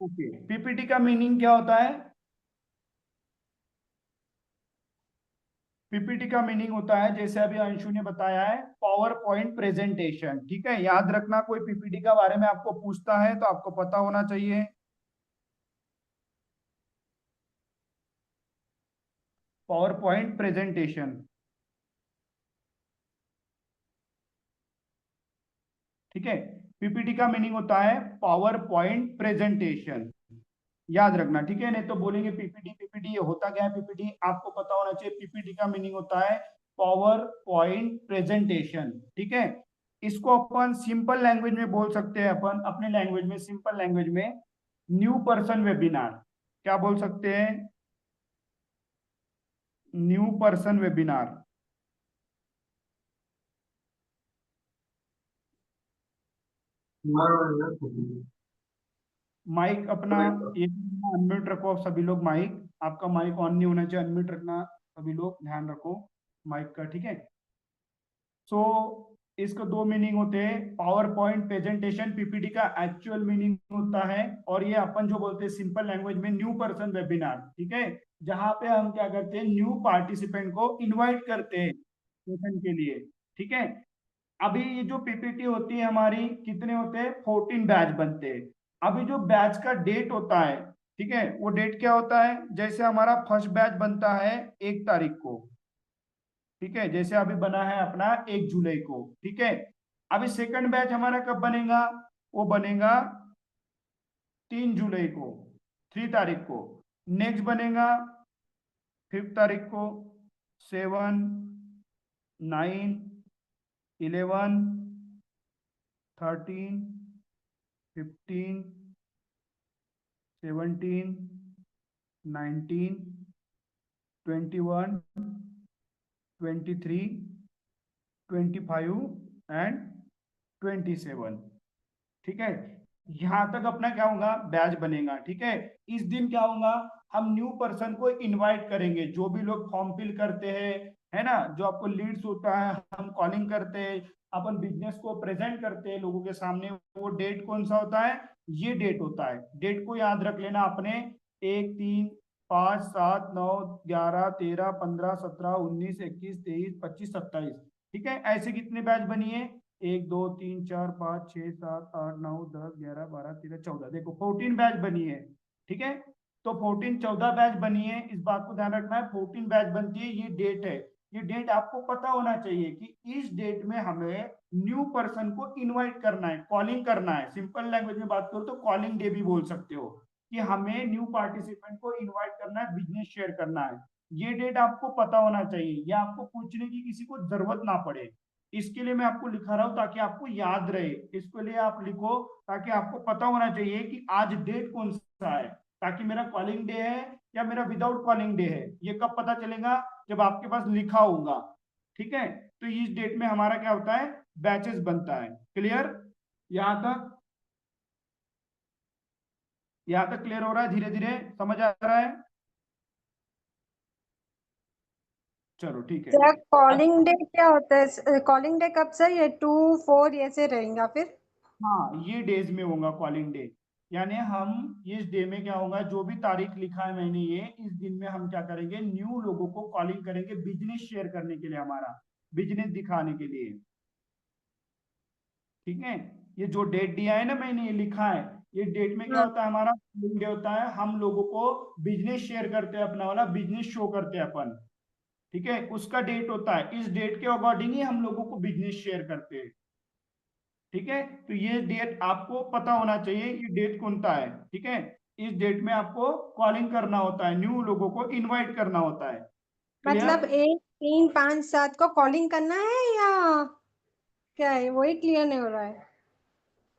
Okay, PPT का meaning क्या होता है? पीपीटी का मीनिंग होता है, जैसे अभी अंशु ने बताया है, पावर पॉइंट प्रेजेंटेशन। ठीक है, याद रखना, कोई पीपीटी का बारे में आपको पूछता है तो आपको पता होना चाहिए। Power point presentation. ठीक है, पीपीटी का मीनिंग होता है पावर पॉइंट प्रेजेंटेशन। याद रखना, ठीक है, नहीं तो बोलेंगे पीपीटी पीपीटी, ये होता क्या है पीपीटी, आपको पता होना चाहिए। पीपीटी का मीनिंग होता है पावर पॉइंट प्रेजेंटेशन। ठीक है, इसको अपन सिंपल लैंग्वेज में बोल सकते हैं, अपन अपने लैंग्वेज में, सिंपल लैंग्वेज में, न्यू पर्सन वेबिनार। क्या बोल सकते हैं? New person webinar. माइक अपना एक अनम्यूट रखो आप सभी लोग, माइक आपका माइक ऑन नहीं होना चाहिए, अनम्यूट रखना सभी लोग, ध्यान रखो माइक का। ठीक है, सो इसको दो मीनिंग होते हैं, पावर पॉइंट प्रेजेंटेशन पीपीटी का एक्चुअल मीनिंग होता है, और ये अपन जो बोलते हैं सिंपल लैंग्वेज में न्यू पर्सन वेबिनार। ठीक है, जहां पे हम क्या करते हैं, न्यू पार्टिसिपेंट को इनवाइट करते हैं सेशन के लिए। ठीक है, अभी ये जो पीपीटी होती है हमारी, कितने होते हैं, 14 बैच बनते हैं। अभी जो बैच का डेट होता है, ठीक है, वो डेट क्या होता है, जैसे हमारा फर्स्ट बैच बनता है 1 तारीख को। ठीक है, जैसे अभी बना है अपना 1 जुलाई को। ठीक है, अभी सेकंड बैच हमारा कब बनेगा? वो बनेगा 3 जुलाई को, 3 तारीख को। नेक्स्ट बनेगा 5 तारीख को, 7, 9, 11, 13, 15, 17, 19, 20, 21, 22, 23, 25 एंड 27। ठीक है, यहां तक अपना क्या होगा, बैच बनेगा। ठीक है, इस दिन क्या होगा, हम न्यू पर्सन को इनवाइट करेंगे, जो भी लोग फॉर्म फिल करते हैं, है ना, जो आपको लीड्स होता है, हम कॉलिंग करते हैं, अपन बिजनेस को प्रेजेंट करते हैं लोगों के सामने। वो डेट कौन सा होता है? ये डेट होता है, डेट को याद रख लेना आपने, 1, 3, 5, 7, 9, 11, 13, 15, 17, 19, 21, 23, 25, 27। ठीक है, ऐसे कितने बैच बनिए, 1, 2, 3, 4, 5, 6, 7, 8, 9, 10, 11, 12, 13, 14, देखो 14 बैच बनी है। ठीक है, तो 14, 14 बैच बनी है, इस बात को ध्यान रखना है, 14 बैच बनती है, ये डेट है। ये डेट आपको पता होना चाहिए कि इस डेट में हमें न्यू पर्सन को इनवाइट करना है, कॉलिंग करना है। सिंपल लैंग्वेज में बात करो तो कॉलिंग डे भी बोल सकते हो, कि हमें न्यू पार्टिसिपेंट को इनवाइट करना है, बिजनेस शेयर करना है। ये डेट आपको पता होना चाहिए, ये आपको पूछने की किसी को जरूरत ना पड़े। इसके लिए मैं आपको लिखा रहा हूं ताकि आपको याद रहे, इसके लिए आप लिखो, ताकि आपको पता होना चाहिए कि आज डेट कौन सा है, ताकि मेरा कॉलिंग डे है या मेरा विदाउट कॉलिंग डे है, ये कब पता चलेगा, जब आपके पास लिखा होगा। ठीक है, तो इस डेट में हमारा क्या होता है, बैचेस बनता है। क्लियर? यहां तक, यहां तक क्लियर हो रहा है, धीरे धीरे समझ आ रहा है? चलो ठीक है। क्या अब कॉलिंग डे क्या होता है? कॉलिंग डे कब से, ये 2, 4 ऐसे रहेगा फिर? हाँ, ये डेज में होगा कॉलिंग डे, यानी हम इस डे में क्या होगा, जो भी तारीख लिखा है मैंने, ये इस दिन में हम क्या करेंगे, न्यू लोगों को कॉलिंग करेंगे, बिजनेस शेयर करने के लिए, हमारा बिजनेस दिखाने के लिए। ठीक है, ये जो डेट दिया है ना मैंने, ये लिखा है, ये डेट में क्या हाँ। होता है, हमारा डे होता है, हम लोगों को बिजनेस शेयर करते हैं, अपना वाला बिजनेस शो करते हैं अपन। ठीक है, उसका डेट होता है, इस डेट के अकॉर्डिंग ही हम लोगों को बिजनेस शेयर करते हैं। ठीक है, तो ये डेट आपको पता होना चाहिए, ये डेट कौन सा है। ठीक है, इस डेट में आपको कॉलिंग करना होता है, न्यू लोगों को इनवाइट करना होता है। क्लियर? मतलब 1, 3, 5, 7 को कॉलिंग करना है या क्या है, वही क्लियर नहीं हो रहा है।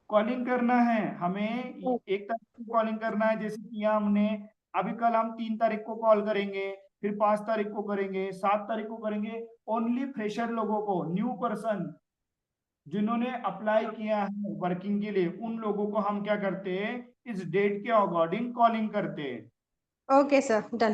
कॉलिंग करना है हमें, 1 तारीख को कॉलिंग करना है, जैसे किया हमने। अभी कल हम 3 तारीख को कॉल करेंगे, फिर 5 तारीख को करेंगे, 7 तारीख को करेंगे। ओनली फ्रेशर लोगों को, न्यू पर्सन जिन्होंने अप्लाई किया है वर्किंग के लिए, उन लोगों को हम क्या करते हैं, इस डेट के अकॉर्डिंग कॉलिंग करते हैं। Okay sir, done.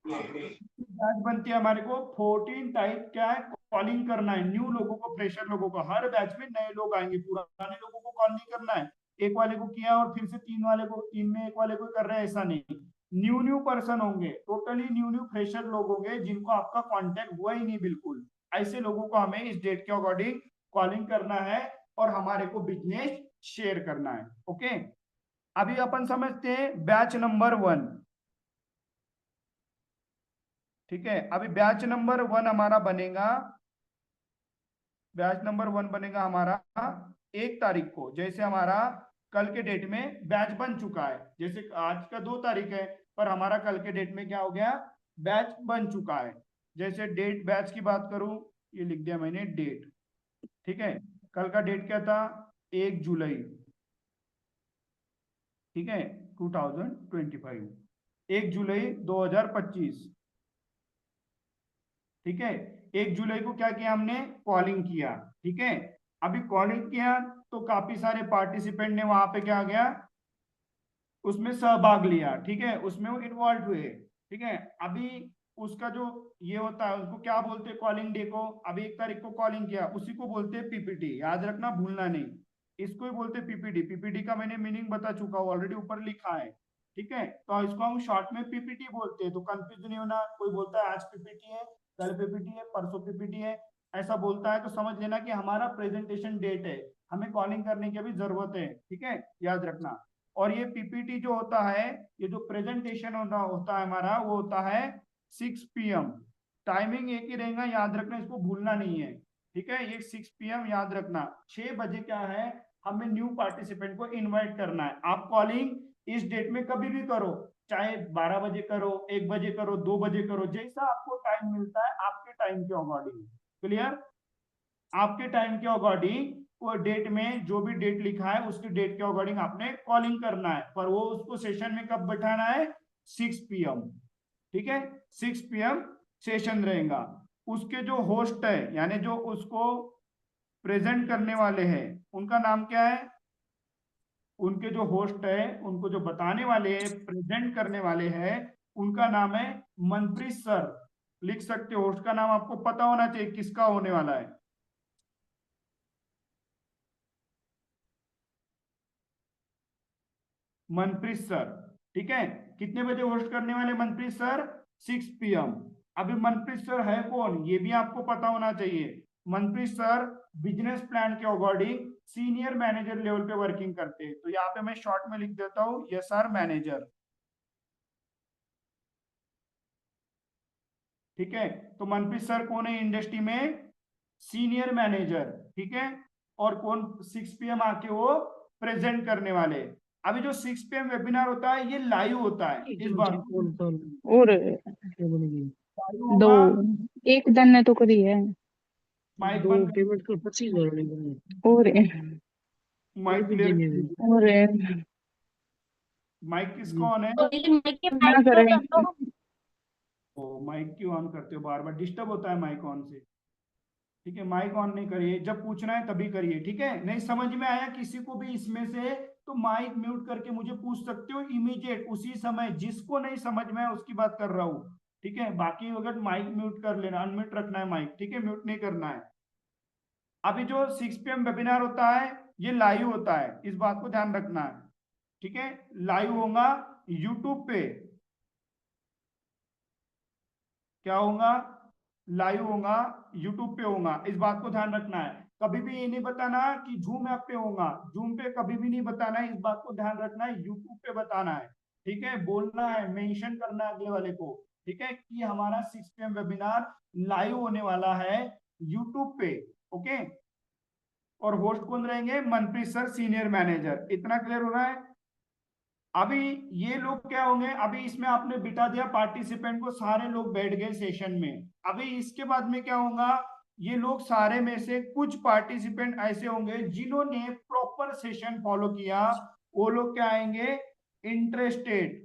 बैच बनती है हमारे को 14 टाइप, क्या है, कॉलिंग करना है न्यू लोगों को, फ्रेशर लोगों को। हर बैच में नए लोग आएंगे, पुराने लोगों को कॉल नहीं करना है। एक वाले को किया और फिर से तीन वाले को, तीन में एक वाले को कर रहे हैं, ऐसा नहीं। न्यू पर्सन होंगे, टोटली न्यू फ्रेशर लोग होंगे जिनको आपका कांटेक्ट हुआ ही नहीं बिल्कुल, ऐसे लोगों को हमें इस डेट के अकॉर्डिंग कॉलिंग करना है और हमारे को बिजनेस शेयर करना है। ओके, अभी अपन समझते हैं बैच नंबर 1। ठीक है, अभी बैच नंबर 1 हमारा बनेगा, बैच नंबर 1 बनेगा हमारा 1 तारीख को। जैसे हमारा कल के डेट में बैच बन चुका है, जैसे आज का 2 तारीख है, पर हमारा कल के डेट में क्या हो गया, बैच बन चुका है। जैसे डेट बैच की बात करूं, ये लिख दिया मैंने डेट। ठीक है, कल का डेट क्या था, 1 जुलाई। ठीक है, 2025, 1 जुलाई 2025। ठीक है, 1 जुलाई को क्या किया हमने, कॉलिंग किया। ठीक है, अभी कॉलिंग किया तो काफी सारे पार्टिसिपेंट ने वहां पे क्या आ गया, उसमें सहभाग लिया। ठीक है, उसमें वो इन्वॉल्व हुए। ठीक है, अभी उसका जो ये होता है उसको क्या बोलते हैं, कॉलिंग डे को। अभी 1 तारीख को कॉलिंग किया, उसी को बोलते हैं पीपीटी, याद रखना, भूलना नहीं, इसको ही बोलते हैं पीपीटी। पीपीटी का मैंने मीनिंग बता चुका हूँ ऑलरेडी, ऊपर लिखा है। ठीक है, तो इसको हम शॉर्ट में पीपीटी बोलते हैं, तो कंफ्यूज नहीं होना। कोई बोलता है आज पीपीटी है, कल पीपीटी है, परसों पीपीटी है, ऐसा बोलता है तो समझ लेना कि हमारा प्रेजेंटेशन डेट है, हमें कॉलिंग करने की भी जरूरत है। ठीक है, याद रखना। और ये पीपीटी जो होता है, ये जो प्रेजेंटेशन होता है हमारा, वो होता है 6 PM। टाइमिंग एक ही रहेगा, याद रखना, इसको भूलना नहीं है। ठीक है, ये 6 PM याद रखना। 6 बजे क्या है, हमें न्यू पार्टिसिपेंट को इनवाइट करना है। आप कॉलिंग इस डेट में कभी भी करो, चाहे 12 बजे करो, 1 बजे करो, 2 बजे करो, जैसा आपको टाइम मिलता है आपके टाइम के अकॉर्डिंग। क्लियर, आपके टाइम के अकॉर्डिंग वो डेट में जो भी डेट लिखा है उसके डेट के अकॉर्डिंग आपने कॉलिंग करना है, पर वो उसको सेशन में कब बैठाना है, 6 PM। ठीक है, 6 PM सेशन रहेगा। उसके जो होस्ट है, यानी जो उसको प्रेजेंट करने वाले हैं, उनका नाम क्या है, उनके जो होस्ट है, उनको जो बताने वाले हैं, प्रेजेंट करने वाले हैं, उनका नाम है मनप्रीत सर। लिख सकते हो, होस्ट का नाम आपको पता होना चाहिए किसका होने वाला है। मनप्रीत सर। ठीक है, कितने बजे होस्ट करने वाले मनप्रीत सर, 6 PM। अभी मनप्रीत सर है कौन, ये भी आपको पता होना चाहिए। मनप्रीत सर बिजनेस प्लान के अकॉर्डिंग सीनियर मैनेजर लेवल पे वर्किंग करते हैं, तो यहाँ पे मैं शॉर्ट में लिख देता हूँ SR मैनेजर। ठीक है, तो मनप्रीत सर कौन है इंडस्ट्री में, सीनियर मैनेजर। ठीक है, और कौन, 6 PM आके वो प्रेजेंट करने वाले। अभी जो 6 PM वेबिनार होता है ये लाइव होता है, इस बात को और लाइव दो होगा। एक दन ने तो करी है माइक दो बंद कर, पेमेंट कर 25,000 और माइक क्लियर, और माइक किसका ऑन है, ना करें ओ माइक क्यों ऑन करते हो, बार बार डिस्टर्ब होता है माइक ऑन से। ठीक है, माइक ऑन नहीं करिए, जब पूछना है तभी करिए। ठीक है, नहीं समझ में आया किसी को भी इसमें से, तो माइक म्यूट करके मुझे पूछ सकते हो इमीडिएट उसी समय, जिसको नहीं समझ में आया उसकी बात कर रहा हूँ। ठीक है, बाकी अगर माइक म्यूट कर लेना, अनम्यूट रखना है माइक। ठीक है, म्यूट नहीं करना है। अभी जो 6 PM वेबिनार होता है ये लाइव होता है, इस बात को ध्यान रखना है। ठीक है, लाइव होगा यूट्यूब पे, क्या होगा, लाइव होगा यूट्यूब पे होगा, इस बात को ध्यान रखना है। कभी भी ये नहीं बताना कि जूम ऐप पे होगा, जूम पे कभी भी नहीं बताना है, इस बात को ध्यान रखना है, यूट्यूब पे बताना है। ठीक है, बोलना है, मेंशन करना है अगले वाले को। ठीक है, कि हमारा 6 PM वेबिनार लाइव होने वाला है यूट्यूब पे। ओके, और होस्ट कौन रहेंगे, मनप्रीत सर सीनियर मैनेजर। इतना क्लियर हो रहा है। अभी ये लोग क्या होंगे, अभी इसमें आपने बिठा दिया पार्टिसिपेंट को, सारे लोग बैठ गए सेशन में। अभी इसके बाद में क्या होगा, ये लोग सारे में से कुछ पार्टिसिपेंट ऐसे होंगे जिन्होंने प्रॉपर सेशन फॉलो किया, वो लोग क्या आएंगे, इंटरेस्टेड।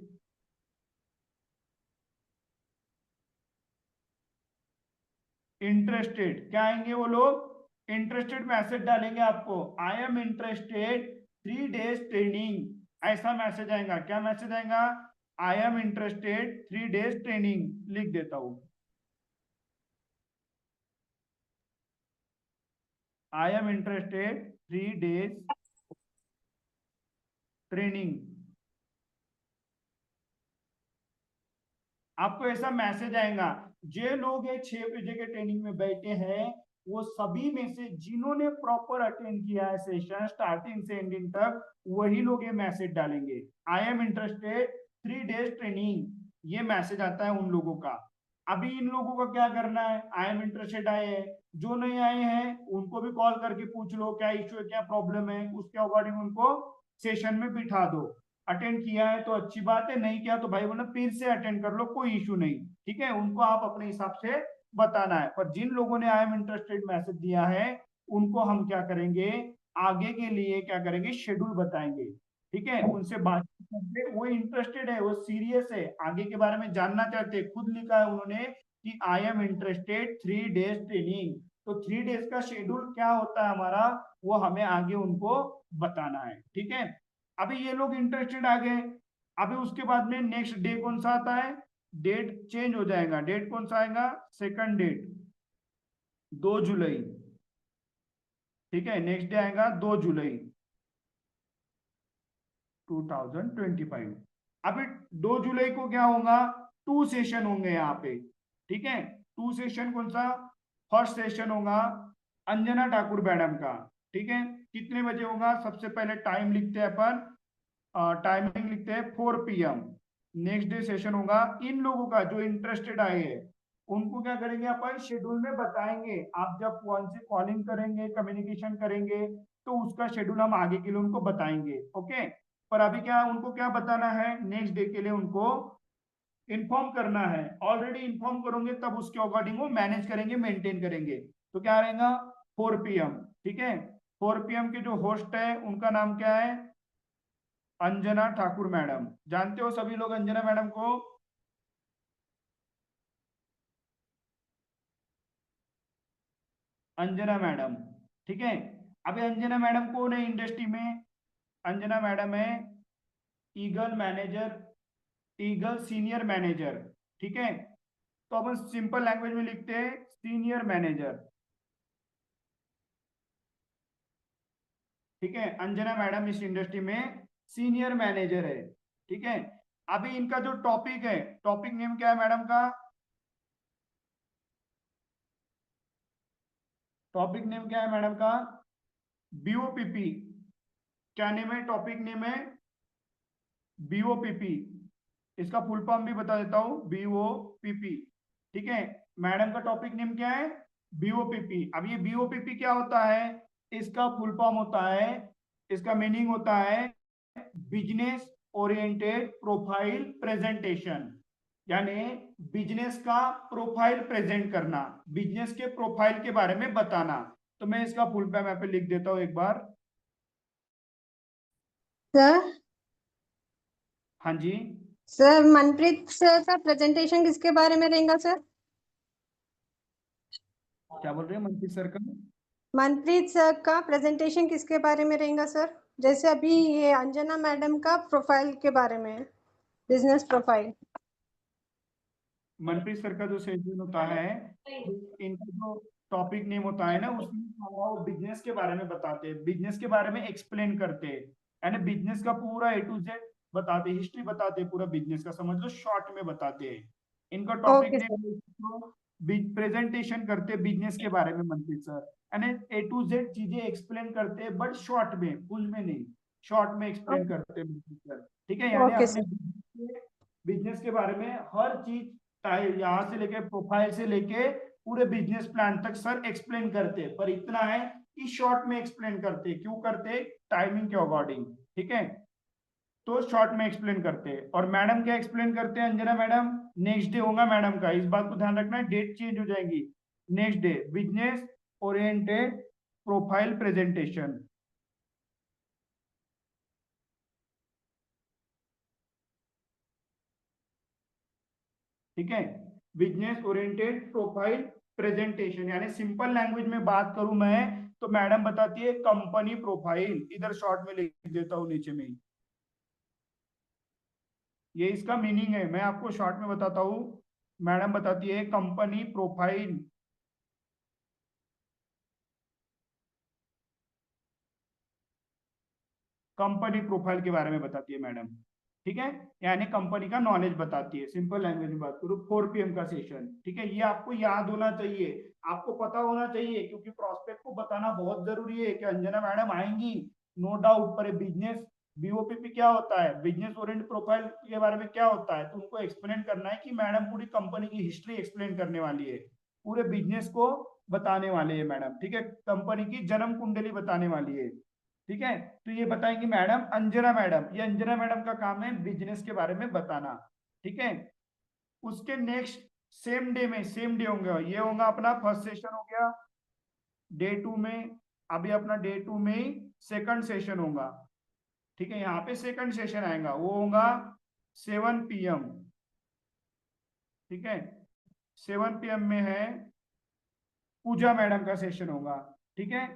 इंटरेस्टेड क्या आएंगे वो लोग, इंटरेस्टेड मैसेज डालेंगे आपको, I am interested 3 days training, ऐसा मैसेज आएगा। क्या मैसेज आएगा, I am interested 3 days training, लिख देता हूं, I am interested 3 days training, आपको ऐसा मैसेज आएगा, जो लोग 6 बजे के ट्रेनिंग में बैठे हैं वो सभी में से जिन्होंने प्रॉपर अटेंड किया है सेशन स्टार्टिंग से एंडिंग तक, वही लोग ये मैसेज डालेंगे, I am interested 3 days training, ये मैसेज आता है उन लोगों का। अभी इन लोगों का क्या करना है, आई एम इंटरेस्टेड आए हैं, जो नहीं आए हैं उनको भी कॉल करके पूछ लो क्या इश्यू है, क्या प्रॉब्लम है, उसके अकॉर्डिंग उनको सेशन में बिठा दो। अटेंड किया है तो अच्छी बात है, नहीं किया तो भाई बोला फिर से अटेंड कर लो, कोई इशू नहीं, ठीक है, उनको आप अपने हिसाब से बताना है। पर जिन लोगों ने आई एम इंटरेस्टेड मैसेज दिया है उनको हम क्या करेंगे, आगे के लिए क्या करेंगे, शेड्यूल बताएंगे, ठीक है, उनसे बातचीत करके, वो इंटरेस्टेड है, वो सीरियस है, आगे के बारे में जानना चाहते हैं, खुद लिखा है उन्होंने कि I am interested 3 days training, तो 3 डेज का शेड्यूल क्या होता है हमारा, वो हमें आगे उनको बताना है, ठीक है। अभी ये लोग इंटरेस्टेड आ गए, अभी उसके बाद में नेक्स्ट डे कौन सा आता है, डेट चेंज हो जाएगा, डेट कौन सा आएगा, सेकंड डेट 2 जुलाई, ठीक है, नेक्स्ट डे आएगा 2 जुलाई 2025। अभी 2 जुलाई को क्या होगा, 2 सेशन होंगे यहाँ पे, ठीक है, 2 सेशन कौन सा, फर्स्ट सेशन होगा अंजना ठाकुर मैडम का, ठीक है, कितने बजे होगा, सबसे पहले टाइम लिखते हैं अपन, टाइमिंग लिखते हैं 4 PM। नेक्स्ट डे सेशन होगा, इन लोगों का जो इंटरेस्टेड आए हैं उनको क्या करेंगे अपन शेड्यूल में बताएंगे, आप जब फोन से कॉलिंग करेंगे कम्युनिकेशन करेंगे तो उसका शेड्यूल हम आगे के लिए उनको बताएंगे, ओके। पर अभी क्या उनको क्या बताना है, नेक्स्ट डे के लिए उनको इन्फॉर्म करना है, ऑलरेडी इन्फॉर्म करोगे तब उसके अकॉर्डिंग वो मैनेज करेंगे, मेंटेन करेंगे, तो क्या रहेगा 4 PM, ठीक है। 4 PM के जो होस्ट है उनका नाम क्या है, अंजना ठाकुर मैडम, जानते हो सभी लोग अंजना मैडम को, अंजना मैडम, ठीक है। अभी अंजना मैडम कौन है इंडस्ट्री में, अंजना मैडम है eagle manager, eagle senior manager, ठीक है, तो अपन सिंपल लैंग्वेज में लिखते हैं सीनियर मैनेजर, ठीक है, अंजना मैडम इस इंडस्ट्री में सीनियर मैनेजर है, ठीक है। अभी इनका जो टॉपिक है, टॉपिक नेम क्या है मैडम का, टॉपिक नेम क्या है मैडम का, BOPP, क्या नेम है, टॉपिक नेम है BOPP, इसका फुल फॉर्म भी बता देता हूं, BOPP, ठीक है। मैडम का टॉपिक नेम क्या है, BOPP। अब ये BOPP क्या होता है, इसका फुल फॉर्म होता है, इसका मीनिंग होता है बिजनेस ओरिएंटेड प्रोफाइल प्रेजेंटेशन, यानी बिजनेस का प्रोफाइल प्रेजेंट करना, बिजनेस के प्रोफाइल के बारे में बताना। तो मैं इसका फुल फॉर्म यहाँ पे लिख देता हूं एक बार, सर हाँ जी, सर मनप्रीत सर का प्रेजेंटेशन किसके बारे में रहेगा सर? क्या बोल रहे हैं मनप्रीत सर का, मनप्रीत सर का प्रेजेंटेशन किसके बारे में रहेगा सर? जैसे अभी ये अंजना मैडम का प्रोफाइल के बारे में, बिजनेस प्रोफाइल। मनप्रीत सर का जो सेशन होता है, इनका जो टॉपिक नेम होता है ना, उसमें वो बिजनेस के बारे में बताते हैं, बिजनेस के बारे में एक्सप्लेन करते हैं, यानी बिजनेस का पूरा A to Z बताते हैं, हिस्ट्री बताते हैं, पूरा बिजनेस का समझ लो शॉर्ट में बताते हैं। इनका topic okay sir. Name presentation करते हैं बिजनेस के बारे में मनप्रीत सर, यानी A to Z चीजें एक्सप्लेन करते हैं, बट शॉर्ट में, फुल में नहीं, शॉर्ट में एक्सप्लेन करते हैं मनप्रीत सर, ठीक है, यानी ओके अपने सर। बिजनेस के बारे में हर चीज, यहाँ से लेके प्रोफाइल से लेके पूरे बिजनेस प्लान तक सर एक्सप्लेन करते हैं, पर इतना है कि शॉर्ट में एक्सप्लेन करते हैं, क्यों करते हैं, टाइमिंग के अकॉर्डिंग, ठीक है, तो शॉर्ट में एक्सप्लेन करते हैं। और मैडम क्या एक्सप्लेन करते हैं, अंजना मैडम, नेक्स्ट डे होगा मैडम का, इस बात को ध्यान रखना है, डेट चेंज हो जाएगी, next day business oriented profile presentation, ठीक है, बिजनेस ओरिएंटेड प्रोफाइल प्रेजेंटेशन, यानी सिंपल लैंग्वेज में बात करूं मैं तो मैडम बताती है कंपनी प्रोफाइल, इधर शॉर्ट में लिख देता हूं नीचे में ही, ये इसका मीनिंग है, मैं आपको शॉर्ट में बताता हूं, मैडम बताती है कंपनी प्रोफाइल, कंपनी प्रोफाइल के बारे में बताती है मैडम, ठीक है, यानी कंपनी का नॉलेज बताती है। सिंपल लैंग्वेज में बात करूँ 4 PM का सेशन, ठीक है, ये आपको याद होना चाहिए, आपको पता होना चाहिए, क्योंकि प्रोस्पेक्ट को बताना बहुत जरूरी है कि अंजना मैडम आएंगी, नो डाउट, पर बिजनेस बीओपीपी क्या होता है, बिजनेस ओरिएंटेड प्रोफाइल के बारे में क्या होता है, तो उनको एक्सप्लेन करना है कि मैडम पूरी कंपनी की हिस्ट्री एक्सप्लेन करने वाली है, पूरे बिजनेस को बताने वाले हैं मैडम, ठीक है, कंपनी की जन्म कुंडली बताने वाली है, ठीक है। तो ये बताएंगी मैडम अंजना मैडम, ये अंजना मैडम का काम है बिजनेस के बारे में बताना, ठीक है। उसके नेक्स्ट सेम डे होंगे, ये होगा अपना फर्स्ट सेशन हो गया, डे 2 में, अभी अपना डे 2 में सेकंड सेशन होगा, ठीक है, यहाँ पे सेकंड सेशन आएगा, वो होगा 7 PM, ठीक है, 7 PM में है पूजा मैडम का सेशन होगा, ठीक है,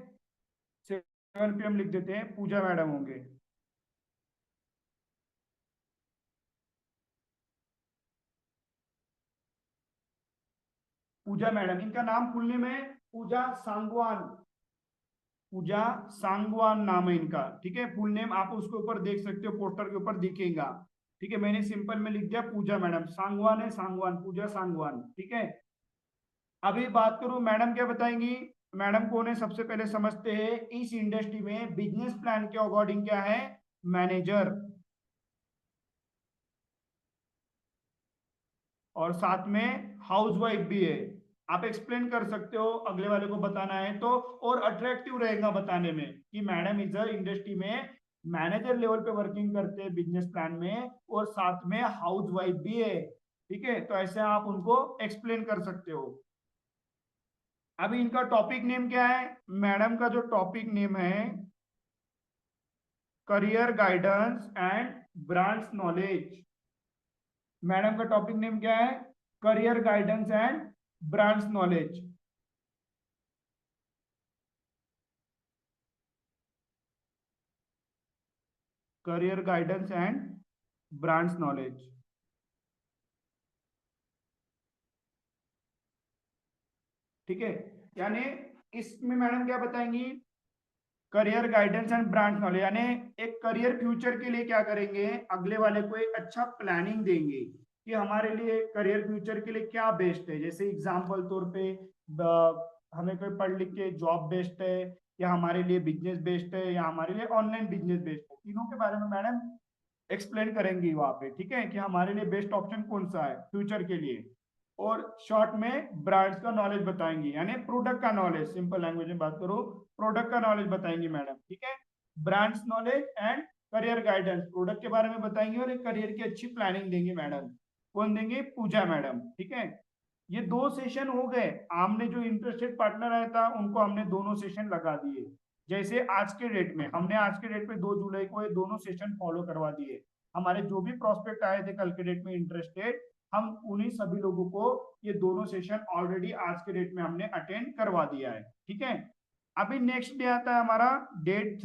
7 PM लिख देते हैं, पूजा मैडम होंगे। पूजा मैडम, इनका नाम खुलने में पूजा सांगवान, पूजा सांगवान नाम है इनका, ठीक है, फुल नेम आप उसके ऊपर देख सकते हो, पोस्टर के ऊपर दिखेगा, ठीक है, मैंने सिंपल में लिख दिया पूजा मैडम, सांगवान है सांगवान, पूजा सांगवान, ठीक है। अभी बात करूं मैडम क्या बताएंगी, मैडम कौन है सबसे पहले समझते हैं, इस इंडस्ट्री में बिजनेस प्लान के अकॉर्डिंग क्या है, मैनेजर, और साथ में हाउसवाइफ भी है, आप एक्सप्लेन कर सकते हो, अगले वाले को बताना है तो, और अट्रैक्टिव रहेगा बताने में कि मैडम इधर इंडस्ट्री में मैनेजर लेवल पे वर्किंग करते हैं बिजनेस प्लान में, और साथ में हाउसवाइफ भी है, ठीक है, तो ऐसे आप उनको एक्सप्लेन कर सकते हो। अभी इनका टॉपिक नेम क्या है, मैडम का जो टॉपिक नेम है career guidance and branch knowledge, madam का टॉपिक नेम क्या है, career guidance and branch knowledge, career guidance and branch knowledge, ठीक है, यानी इसमें मैडम क्या बताएंगी, career guidance and branch knowledge, यानी एक करियर फ्यूचर के लिए क्या करेंगे, अगले वाले को एक अच्छा प्लानिंग देंगे कि हमारे लिए करियर फ्यूचर के लिए क्या बेस्ट है, जैसे एग्जांपल तौर पे हमें कोई पढ़ लिख के जॉब बेस्ट है, या हमारे लिए बिजनेस बेस्ट है, या हमारे लिए ऑनलाइन बिजनेस बेस्ट है, तीनों के बारे में मैडम एक्सप्लेन करेंगी वहां पे, ठीक है, कि हमारे लिए बेस्ट ऑप्शन कौन सा है फ्यूचर के लिए, और शॉर्ट में ब्रांड्स का नॉलेज बताएंगी, यानी प्रोडक्ट का नॉलेज, सिंपल लैंग्वेज में बात करो प्रोडक्ट का नॉलेज बताएंगी मैडम, ठीक है, brands knowledge and career guidance, product के बारे में बताएंगे, और एक करियर की अच्छी प्लानिंग देंगी मैडम, कौन देंगे, पूजा मैडम, ठीक है। ये 2 सेशन हो गए, हमने जो इंटरेस्टेड पार्टनर आया था उनको हमने दोनों सेशन लगा दिए, जैसे आज के डेट में हमने आज के डेट में 2 जुलाई को ये दोनों सेशन फॉलो करवा दिए, हमारे जो भी प्रोस्पेक्ट आए थे कल के डेट में इंटरेस्टेड, हम उन्हीं सभी लोगों को ये दोनों सेशन ऑलरेडी आज के डेट में हमने अटेंड करवा दिया है, ठीक है। अभी नेक्स्ट डे आता है हमारा डेट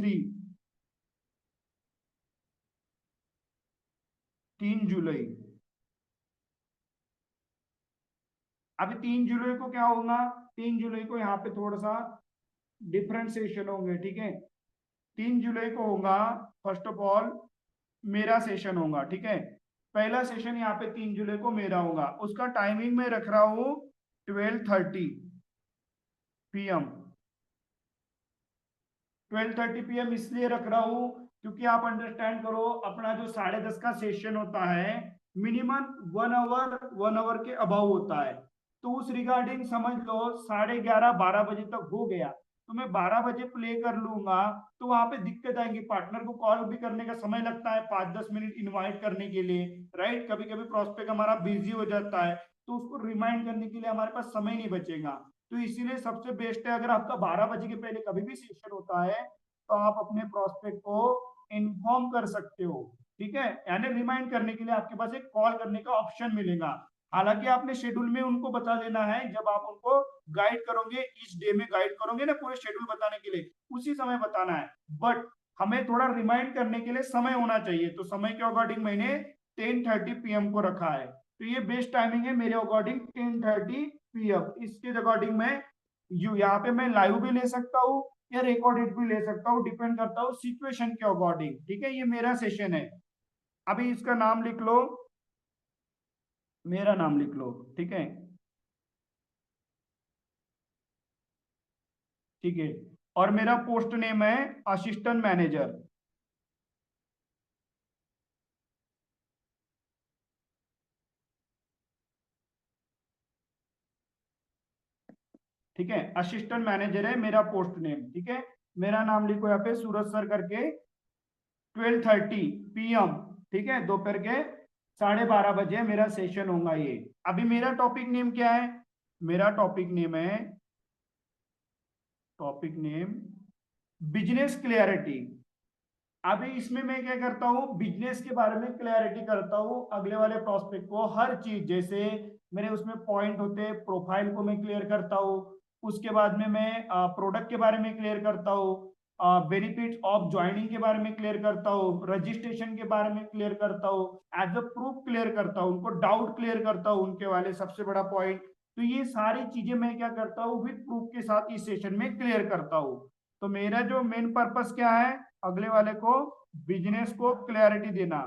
3 जुलाई, अभी 3 जुलाई को क्या होगा, 3 जुलाई को यहाँ पे थोड़ा सा डिफरेंट सेशन होंगे, ठीक है, 3 जुलाई को होगा फर्स्ट ऑफ ऑल मेरा सेशन होगा, ठीक है, पहला सेशन यहाँ पे 3 जुलाई को मेरा होगा, उसका टाइमिंग में रख रहा हूँ 12:30 PM, 12:30 PM इसलिए रख रहा हूँ क्योंकि आप अंडरस्टैंड करो, अपना जो 10:30 का सेशन होता है मिनिमम 1 आवर के अबाउ होता है, तो उस रिगार्डिंग समझ लो 11:30 12 बजे तक हो गया, तो मैं 12 बजे प्ले कर लूंगा, तो वहां पे दिक्कत आएगी, पार्टनर को कॉल भी करने का समय लगता है 5-10 मिनट इनवाइट करने के लिए, राइट, कभी कभी प्रोस्पेक्ट हमारा बिजी हो जाता है, तो उसको रिमाइंड करने के लिए हमारे पास समय नहीं बचेगा, तो इसीलिए सबसे बेस्ट है अगर आपका 12 बजे के पहले कभी भी सेशन होता है तो आप अपने प्रोस्पेक्ट को इन्फॉर्म कर सकते हो, ठीक है, यानी रिमाइंड करने के लिए आपके पास एक कॉल करने का ऑप्शन मिलेगा, हालांकि आपने शेड्यूल में उनको बता देना है, जब आप उनको गाइड करोगे, इस डे में गाइड करोगे ना पूरे शेड्यूल बताने के लिए, उसी समय बताना है, बट हमें थोड़ा रिमाइंड करने के लिए समय होना चाहिए, तो समय के अकॉर्डिंग मैंने 10:30 PM को रखा है, तो ये बेस्ट टाइमिंग है मेरे अकॉर्डिंग 10:30 PM, इसके अकॉर्डिंग मैं यहाँ पे मैं लाइव भी ले सकता हूँ, या रिकॉर्डेड भी ले सकता हूँ, डिपेंड करता हूँ सिचुएशन के अकॉर्डिंग। ठीक है, ये मेरा सेशन है। अभी इसका नाम लिख लो, मेरा नाम लिख लो। ठीक है, ठीक है। और मेरा पोस्ट नेम है असिस्टेंट मैनेजर। ठीक है, असिस्टेंट मैनेजर है मेरा पोस्ट नेम। ठीक है, मेरा नाम लिखो यहाँ पे सूरज सर करके। 12:30 PM, ठीक है, दोपहर के 12:30 बजे मेरा सेशन होगा ये। अभी मेरा टॉपिक नेम क्या है? मेरा टॉपिक नेम है, टॉपिक नेम बिजनेस क्लियरिटी। अभी इसमें मैं क्या करता हूँ, बिजनेस के बारे में क्लैरिटी करता हूँ अगले वाले प्रोस्पेक्ट को। हर चीज जैसे मेरे उसमें पॉइंट होते हैं, प्रोफाइल को मैं क्लियर करता हूँ। उसके बाद में मैं प्रोडक्ट के बारे में क्लियर करता हूँ, बेनिफिट ऑफ ज्वाइनिंग के बारे में क्लियर करता हूँ, रजिस्ट्रेशन के बारे में क्लियर करता हूँ, एज अ प्रूफ क्लियर करता हूँ, उनको डाउट क्लियर करता हूँ उनके वाले सबसे बड़ा पॉइंट। तो ये सारी चीजें मैं क्या करता हूँ विद प्रूफ के साथ इस सेशन में क्लियर करता हूँ। तो मेरा जो मेन पर्पस क्या है, अगले वाले को बिजनेस को क्लैरिटी देना।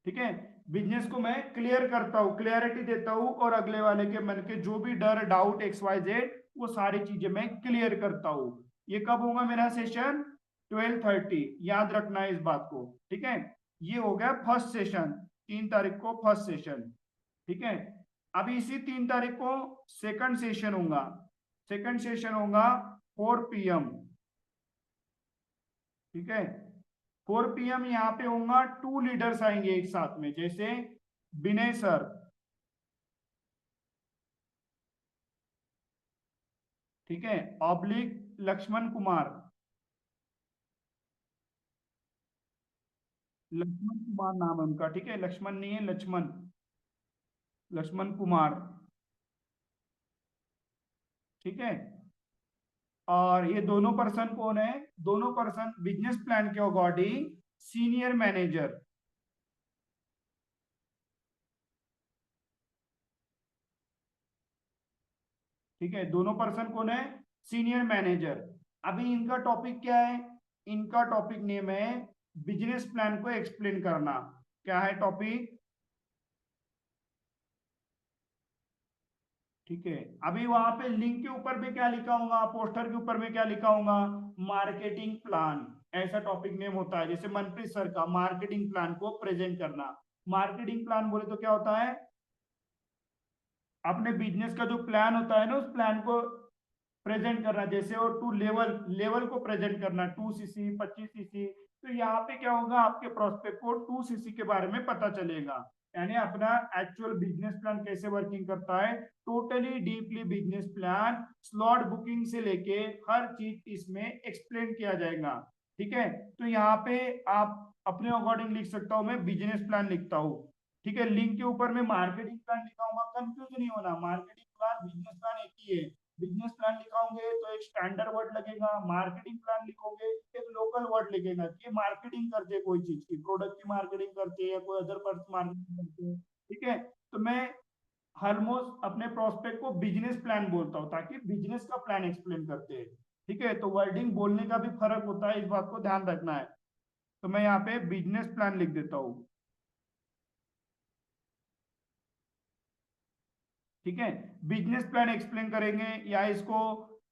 ठीक है, बिजनेस को मैं क्लियर करता हूँ, क्लियरिटी देता हूँ, और अगले वाले के मन के जो भी डर डाउट XYZ वो सारी चीजें मैं क्लियर करता हूँ। ये कब होगा मेरा सेशन? 12:30, याद रखना है इस बात को। ठीक है, ये हो गया फर्स्ट सेशन, 3 तारीख को फर्स्ट सेशन। ठीक है, अभी इसी 3 तारीख को सेकंड सेशन होगा। सेकंड सेशन होगा 4 PM। ठीक है, 4 PM यहाँ पे होगा, 2 लीडर्स आएंगे एक साथ में, जैसे विनय सर। ठीक है, ऑब्लिक लक्ष्मण कुमार। लक्ष्मण कुमार नाम है उनका। ठीक है, लक्ष्मण नहीं है, लक्ष्मण, लक्ष्मण कुमार। ठीक है, और ये दोनों पर्सन कौन है? दोनों पर्सन बिजनेस प्लान के अकॉर्डिंग सीनियर मैनेजर। ठीक है, दोनों पर्सन कौन है? Senior manager. अभी इनका टॉपिक क्या है? इनका टॉपिक नेम है बिजनेस प्लान को एक्सप्लेन करना। क्या है टॉपिक? ठीक है, अभी वहां पे लिंक के ऊपर में क्या लिखा होगा, पोस्टर के ऊपर में क्या लिखा होगा? मार्केटिंग प्लान, ऐसा टॉपिक नेम होता है। जैसे मनप्रीत सर का मार्केटिंग प्लान को प्रेजेंट करना। मार्केटिंग प्लान बोले तो क्या होता है? अपने बिजनेस का जो प्लान होता है ना, उस प्लान को प्रेजेंट करना। जैसे और टू लेवल, लेवल को प्रेजेंट करना, 2cc 25cc। तो यहाँ पे क्या होगा, आपके प्रोस्पेक्ट को 2cc के बारे में पता चलेगा, यानी अपना एक्चुअल बिजनेस प्लान कैसे वर्किंग करता है। Totally deeply business plan, slot booking से लेके हर चीज इसमें एक्सप्लेन किया जाएगा। ठीक है, तो यहाँ पे आप अपने अकॉर्डिंग लिख सकता हूँ, मैं बिजनेस प्लान लिखता हूँ। ठीक है, लिंक के ऊपर में मार्केटिंग प्लान लिखा होगा, कंफ्यूज नहीं होना, मार्केटिंग प्लान बिजनेस प्लान एक ही है। बिजनेस प्लान लिखाओगे तो एक स्टैंडर्ड वर्ड लगेगा, मार्केटिंग प्लान लिखोगे एक लोकल वर्ड लगेगा कि मार्केटिंग करते हैं कोई चीज की, प्रोडक्ट की मार्केटिंग करते हैं या कोई अदर पर्सन मार्केटिंग करते हैं। ठीक है, तो मैं ऑलमोस्ट अपने प्रोस्पेक्ट को बिजनेस प्लान बोलता हूँ, ताकि बिजनेस का प्लान एक्सप्लेन करते हैं। ठीक है, तो वर्डिंग बोलने का भी फर्क होता है, इस बात को ध्यान रखना है। तो मैं यहाँ पे बिजनेस प्लान लिख देता हूँ। ठीक है, बिजनेस प्लान एक्सप्लेन करेंगे, या इसको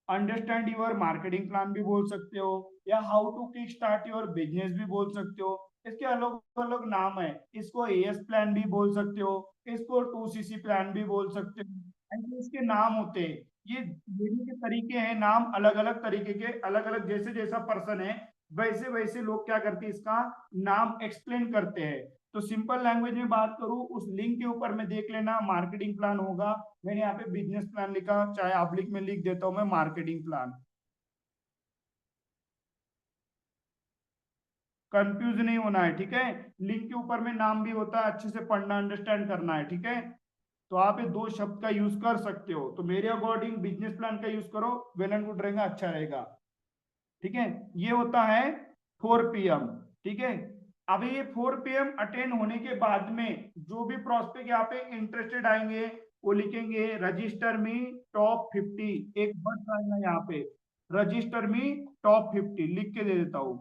अंडरस्टैंड योर मार्केटिंग प्लान भी बोल सकते हो, या how to kick start your business भी बोल सकते हो। इसके अलग अलग नाम है, इसको AS प्लान भी बोल सकते हो, इसको 2cc प्लान भी बोल सकते हो। ऐसे इसके नाम होते हैं, ये लेने के तरीके हैं, नाम अलग अलग तरीके के, अलग अलग जैसे जैसा पर्सन है वैसे वैसे लोग क्या करते हैं, इसका नाम एक्सप्लेन करते हैं। तो सिंपल लैंग्वेज में बात करूं, उस लिंक के ऊपर में देख लेना, मार्केटिंग प्लान होगा। मैंने यहाँ पे बिजनेस प्लान लिखा, चाहे ऑब्लिक में लिख देता हूं मैं मार्केटिंग प्लान। कंफ्यूज नहीं होना है। ठीक है, लिंक के ऊपर में नाम भी होता है, अच्छे से पढ़ना, अंडरस्टैंड करना है। ठीक है, तो आप ये 2 शब्द का यूज कर सकते हो, तो मेरे अकॉर्डिंग बिजनेस प्लान का यूज करो, वेल एंड गुड रहेगा, अच्छा रहेगा। ठीक है, ये होता है 4 PM। ठीक है, अभी ये 4 PM अटेंड होने के बाद में जो भी प्रोस्पेक्ट यहाँ पे इंटरेस्टेड आएंगे, वो लिखेंगे रजिस्टर में टॉप 50, एक वर्ड आएगा यहाँ पे, रजिस्टर में टॉप 50 लिख के दे देता हूँ।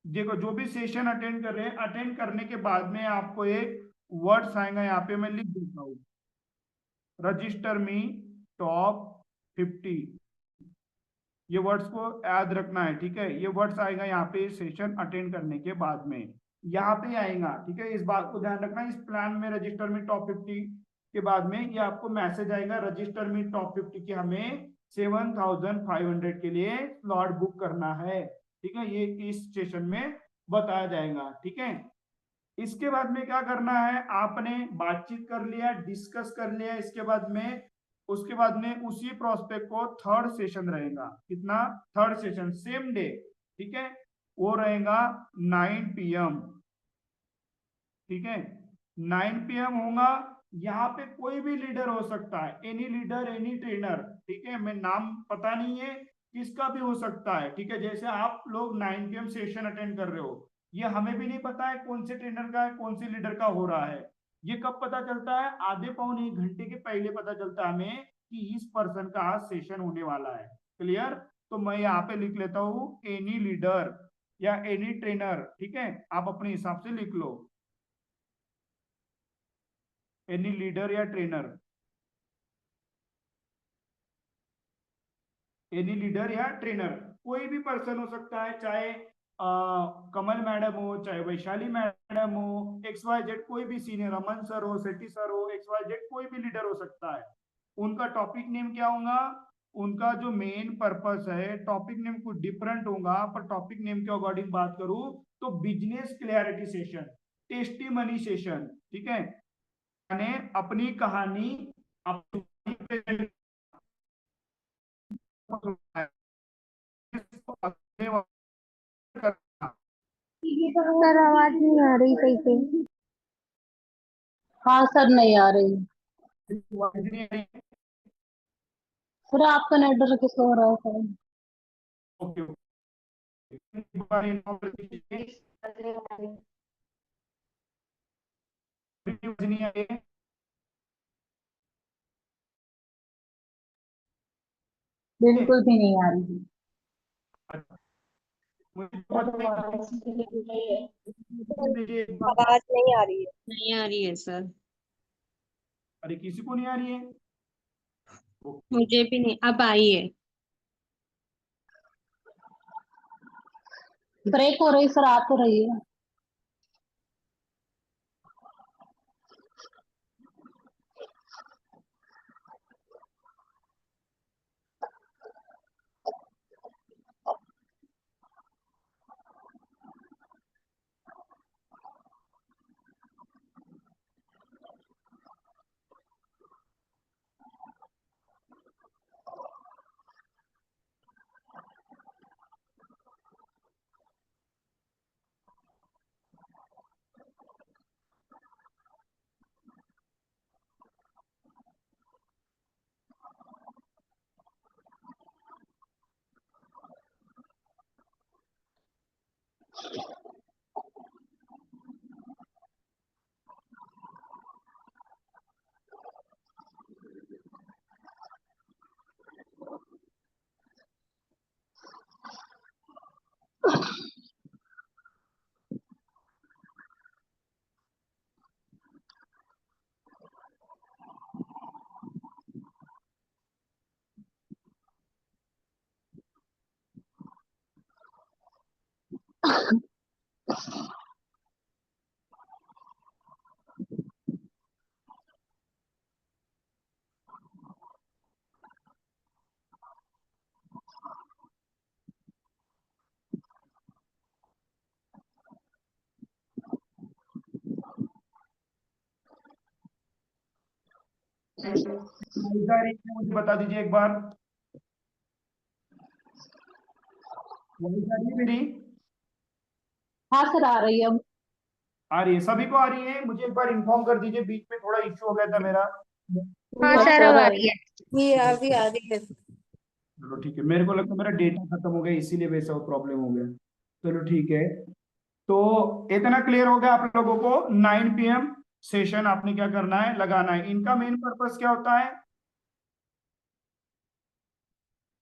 देखो जो भी सेशन अटेंड कर रहे हैं, अटेंड करने के बाद में आपको एक वर्ड्स आएगा यहाँ पे, मैं लिख देता हूँ रजिस्टर में टॉप 50, ये वर्ड्स को याद रखना है, ठीक है। ये वर्ड्स आएगा यहाँ पे सेशन अटेंड करने के बाद में, यहाँ पे आएगा, ठीक है। इस बात को ध्यान रखना, इस प्लान में रजिस्टर में टॉप 50 के बाद में ये आपको मैसेज आएगा रजिस्टर में टॉप 50 की हमें 7500 के लिए स्लॉट बुक करना है, ठीक है। ये इस सेशन में बताया जाएगा, ठीक है। इसके बाद में क्या करना है, आपने बातचीत कर लिया, डिस्कस कर लिया, इसके बाद में उसके बाद में उसी प्रोस्पेक्ट को थर्ड सेशन रहेगा, कितना, थर्ड सेशन सेम डे, ठीक है, वो रहेगा 9 PM, ठीक है, 9 PM होगा। यहाँ पे कोई भी लीडर हो सकता है, एनी लीडर एनी ट्रेनर, ठीक है, मैं नाम पता नहीं है किसका भी हो सकता है, ठीक है। जैसे आप लोग 9 PM सेशन अटेंड कर रहे हो, ये हमें भी नहीं पता है कौन से ट्रेनर का है, कौन से लीडर का हो रहा है। ये कब पता चलता है, आधे पौने 1 घंटे के पहले पता चलता है हमें कि इस पर्सन का आज सेशन होने वाला है। क्लियर? तो मैं यहाँ पे लिख लेता हूँ एनी लीडर या एनी ट्रेनर, ठीक है, आप अपने हिसाब से लिख लो, एनी लीडर या ट्रेनर, एनी लीडर या ट्रेनर, कोई भी पर्सन हो सकता है, चाहे कमल मैडम हो, चाहे वैशाली मैडम हो, XYZ कोई भी सीनियर, अमन सर हो, सेठी सर हो, XYZ कोई भी लीडर हो सकता है। उनका टॉपिक नेम क्या होगा, उनका जो मेन पर्पस है, टॉपिक नेम कुछ डिफरेंट होगा, पर टॉपिक नेम के अकॉर्डिंग बात करूं तो business clarity session, tasty money session, ठीक है, यानी अपनी कहानी अपनी सर आवाज नहीं आ रही सही से। हाँ सर नहीं आ रही सर, आपका नेटवर्क स्लो हो रहा है सर। ओके, बिल्कुल भी नहीं आ रही। आवाज नहीं आ रही है, नहीं आ रही है सर, अरे किसी को नहीं आ रही है? मुझे भी नहीं, अब आई है। ब्रेक हो रही सर, आ तो रही है। मुझे बता दीजिए एक बार, वही आ रही है मेरी? हाँ सर आ रही है अब। आ रही है, सभी को आ रही है? मुझे एक बार इन्फॉर्म कर दीजिए, बीच में थोड़ा इश्यू हो गया था मेरा। हाँ हाँ सर, अब सर आ रही है, ये अभी आ रही है। चलो ठीक है, मेरे को लगता है मेरा डेटा खत्म हो गया इसीलिए वैसा प्रॉब्लम हो गया। चलो ठीक है, तो इतना क्लियर हो गया आप लोगों को। 9 PM सेशन आपने क्या करना है, लगाना है। इनका मेन पर्पस क्या होता है,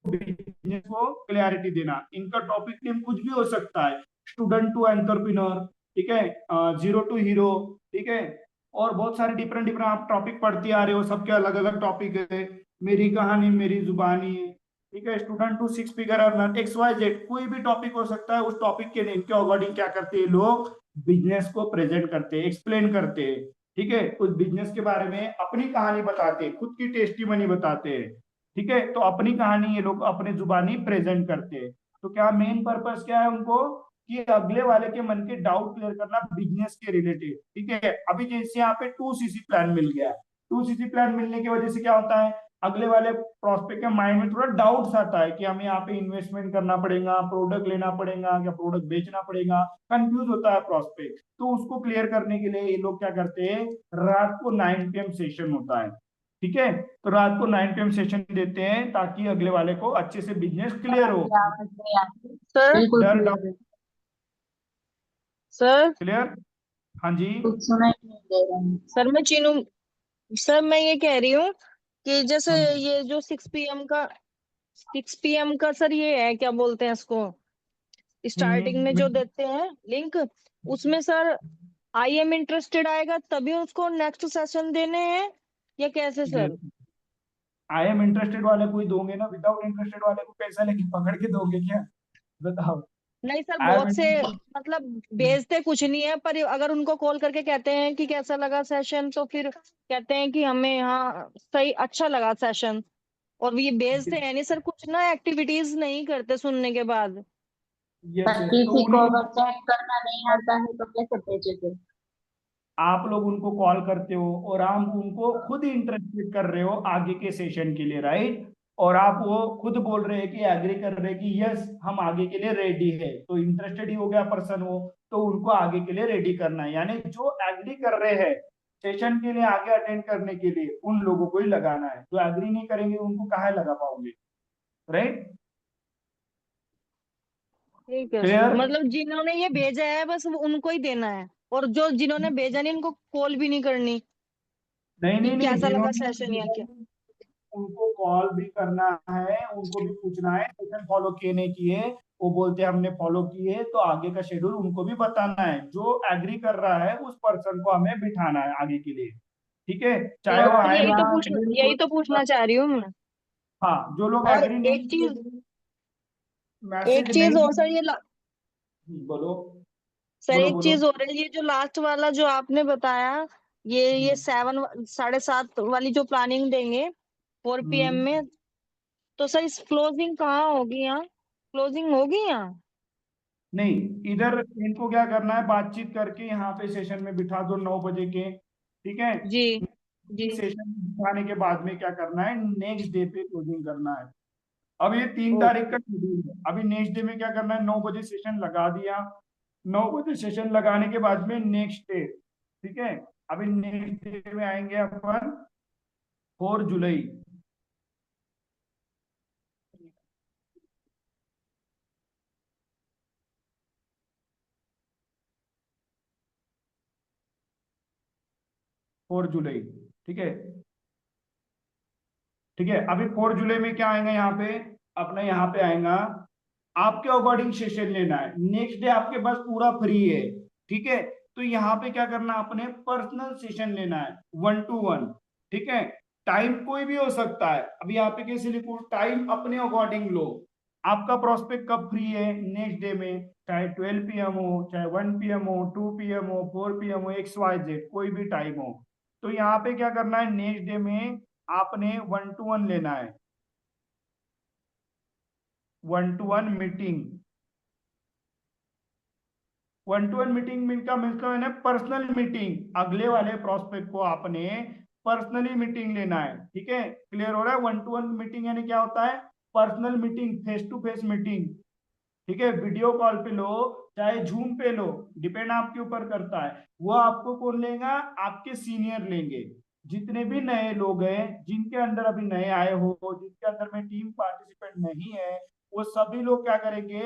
बिजनेस को क्लैरिटी देना। इनका टॉपिक नेम कुछ भी हो सकता है, स्टूडेंट टू एंटरप्रेन्योर, ठीक है, जीरो टू हीरो, ठीक है, और बहुत सारे डिफरेंट डिफरेंट आप टॉपिक पढ़ते आ रहे हो, सबके अलग अलग टॉपिक है। मेरी कहानी मेरी जुबानी, ठीक है, student to six figure earner, X Y Z, कोई भी टॉपिक हो सकता है। उस टॉपिक के नेम के अकॉर्डिंग क्या करते हैं लोग, बिजनेस को प्रेजेंट करते हैं, एक्सप्लेन करते हैं, ठीक है, उस बिजनेस के बारे में अपनी कहानी बताते हैं, खुद की टेस्टीमनी बताते हैं, ठीक है। तो अपनी कहानी ये लोग अपने जुबानी प्रेजेंट करते हैं। तो क्या मेन पर्पस क्या है उनको, कि अगले वाले के मन के डाउट क्लियर करना बिजनेस के रिलेटेड, ठीक है। अभी जैसे यहाँ पे 2cc प्लान मिल गया, 2cc प्लान मिलने की वजह से क्या होता है, अगले वाले प्रोस्पेक्ट के माइंड में थोड़ा डाउट्स आता है कि हमें यहाँ पे इन्वेस्टमेंट करना पड़ेगा, प्रोडक्ट लेना पड़ेगा, या प्रोडक्ट बेचना पड़ेगा, कंफ्यूज होता है प्रोस्पेक्ट। तो उसको क्लियर करने के लिए ये लोग क्या करते हैं, रात को 9 PM सेशन होता है, ठीक है। तो रात को 9 PM सेशन देते हैं ताकि अगले वाले को अच्छे से बिजनेस क्लियर हो, सर बिल्कुल डर clear डाउट है। Sir clear. हाँ जी, कुछ सुनाई नहीं दे रहा है। सर मैं चीनू सर मैं ये कह रही हूँ कि जैसे हाँ जी, ये जो 6 PM का सर ये है, क्या बोलते हैं इसको, स्टार्टिंग में जो देते हैं लिंक, उसमें सर आई एम इंटरेस्टेड आएगा तभी उसको नेक्स्ट सेशन देने हैं, या कैसे सर? आई एम इंटरेस्टेड वाले को ही दोगे ना, विदाउट इंटरेस्टेड वाले को पैसा लेके पकड़ के दोगे क्या, बताओ। नहीं सर, आई बहुत से एम, मतलब भेजते कुछ नहीं है, पर अगर उनको कॉल करके कहते हैं कि कैसा लगा सेशन, तो फिर कहते हैं कि हमें यहाँ सही अच्छा लगा सेशन, और ये भेजते हैं नहीं सर, कुछ ना एक्टिविटीज नहीं करते सुनने के बाद। यस पर यस, तो किसी को उन्हीं, अगर चेक करना नहीं आता है तो कैसे भेजेंगे? आप लोग उनको कॉल करते हो और आप उनको खुद इंटरेस्टेड कर रहे हो आगे के सेशन के लिए, राइट, और आप वो खुद बोल रहे हैं कि एग्री कर रहे हैं कि यस हम आगे के लिए रेडी है, तो इंटरेस्टेड ही हो गया पर्सन वो, तो उनको आगे के लिए रेडी करना है। यानी जो एग्री कर रहे हैं सेशन के लिए आगे अटेंड करने के लिए, उन लोगों को ही लगाना है। जो एग्री नहीं करेंगे उनको कहाँ लगा पाओगे, राइट। ठीक है सर, क्लियर। मतलब जिन्होंने ये भेजा है बस उनको ही देना है, और जो जिन्होंने भेजा नहीं उनको कॉल भी नहीं करनी नहीं कि नहीं नहीं, कैसा लगा सेशन या क्या? जिन्होंने, उनको कॉल भी करना है, उनको भी पूछना है सेशन फॉलो किए नहीं किए, वो बोलते हैं हमने फॉलो किए, तो आगे का शेड्यूल उनको भी बताना है। जो एग्री कर रहा है उस पर्सन को हमें बिठाना है आगे के लिए, ठीक है, चाहे हाँ वो सर, आए ना आए, यही तो पूछना चाह रही हूँ मैं। हाँ, जो लोग और एग्री एक नहीं, चीज मैसेज एक चीज नहीं, और सर, बोलो सर बोलो एक बोलो। चीज और है, ये जो लास्ट वाला जो आपने बताया, ये 7 7:30 वाली जो प्लानिंग देंगे 4 PM हम्म, में, तो सर इस क्लोजिंग कहाँ होगी, यहाँ क्लोजिंग होगी यहाँ? नहीं, इधर इनको क्या करना है, बातचीत करके यहाँ पे सेशन में बिठा दो 9 बजे के, ठीक है। जी जी। सेशन बिठाने के बाद में क्या करना है, नेक्स्ट डे पे क्लोजिंग करना है। अब ये 3 तारीख ओके। का शेड्यूल है, अभी नेक्स्ट डे में क्या करना है, 9 बजे सेशन लगा दिया, 9 बजे सेशन लगाने के बाद में नेक्स्ट डे, ठीक है, अभी नेक्स्ट डे में आएंगे अपन 4 जुलाई, 4 जुलाई, ठीक है, ठीक है। अभी 4 जुलाई में क्या आएगा यहाँ पे, अपना यहाँ पे आएगा, आपके अकॉर्डिंग सेशन लेना है, नेक्स्ट डे आपके पास पूरा फ्री है, ठीक है। तो यहाँ पे क्या करना, अपने पर्सनल सेशन लेना है 1 to 1, ठीक है। टाइम कोई भी हो सकता है, अभी यहाँ पे कैसे लिखूं, टाइम अपने अकॉर्डिंग लो। आपका प्रोस्पेक्ट कब फ्री है नेक्स्ट डे में, चाहे 12 PM हो, चाहे 1 PM हो, 2 PM हो, 4 PM हो, XYZ कोई भी टाइम हो। तो यहाँ पे क्या करना है, नेक्स्ट डे में आपने 1 to 1 लेना है, 1 to 1 मीटिंग। 1 to 1 मीटिंग का मतलब है ना पर्सनल मीटिंग, अगले वाले प्रोस्पेक्ट को आपने पर्सनली मीटिंग लेना है, ठीक है। क्लियर हो रहा है, 1 to 1 मीटिंग यानी क्या होता है, personal meeting, face to face meeting, ठीक है। वीडियो कॉल पे लो चाहे जूम पे लो, डिपेंड आपके ऊपर करता है। वो आपको कौन लेगा, आपके सीनियर लेंगे। जितने भी नए लोग हैं, जिनके अंदर अभी नए आए हो, जिनके अंदर में टीम पार्टिसिपेंट नहीं है, वो सभी लोग क्या करेंगे,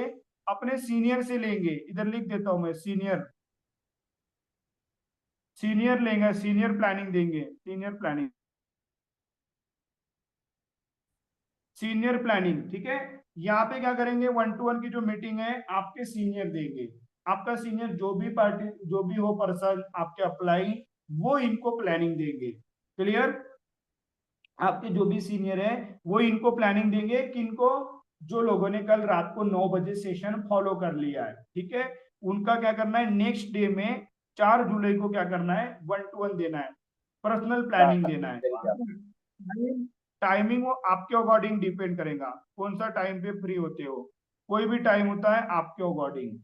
अपने सीनियर से लेंगे। इधर लिख देता हूं मैं, सीनियर, सीनियर लेंगे, सीनियर प्लानिंग देंगे, सीनियर प्लानिंग, सीनियर प्लानिंग, ठीक है। यहाँ पे क्या करेंगे, 1-to-1 की जो मीटिंग है आपके सीनियर देंगे। आपका सीनियर जो भी पार्टी, जो भी हो पर्सन आपके अप्लाई, वो इनको प्लानिंग देंगे। क्लियर? आपके जो भी सीनियर है वो इनको प्लानिंग देंगे, किनको, जो लोगों ने कल रात को 9 बजे सेशन फॉलो कर लिया है, ठीक है। उनका क्या करना है, नेक्स्ट डे में 4 जुलाई को क्या करना है, 1-to-1 देना है, पर्सनल प्लानिंग देना है। टाइमिंग वो आपके अकॉर्डिंग डिपेंड करेगा, कौन सा टाइम पे फ्री होते हो, कोई भी टाइम होता है आपके अकॉर्डिंग,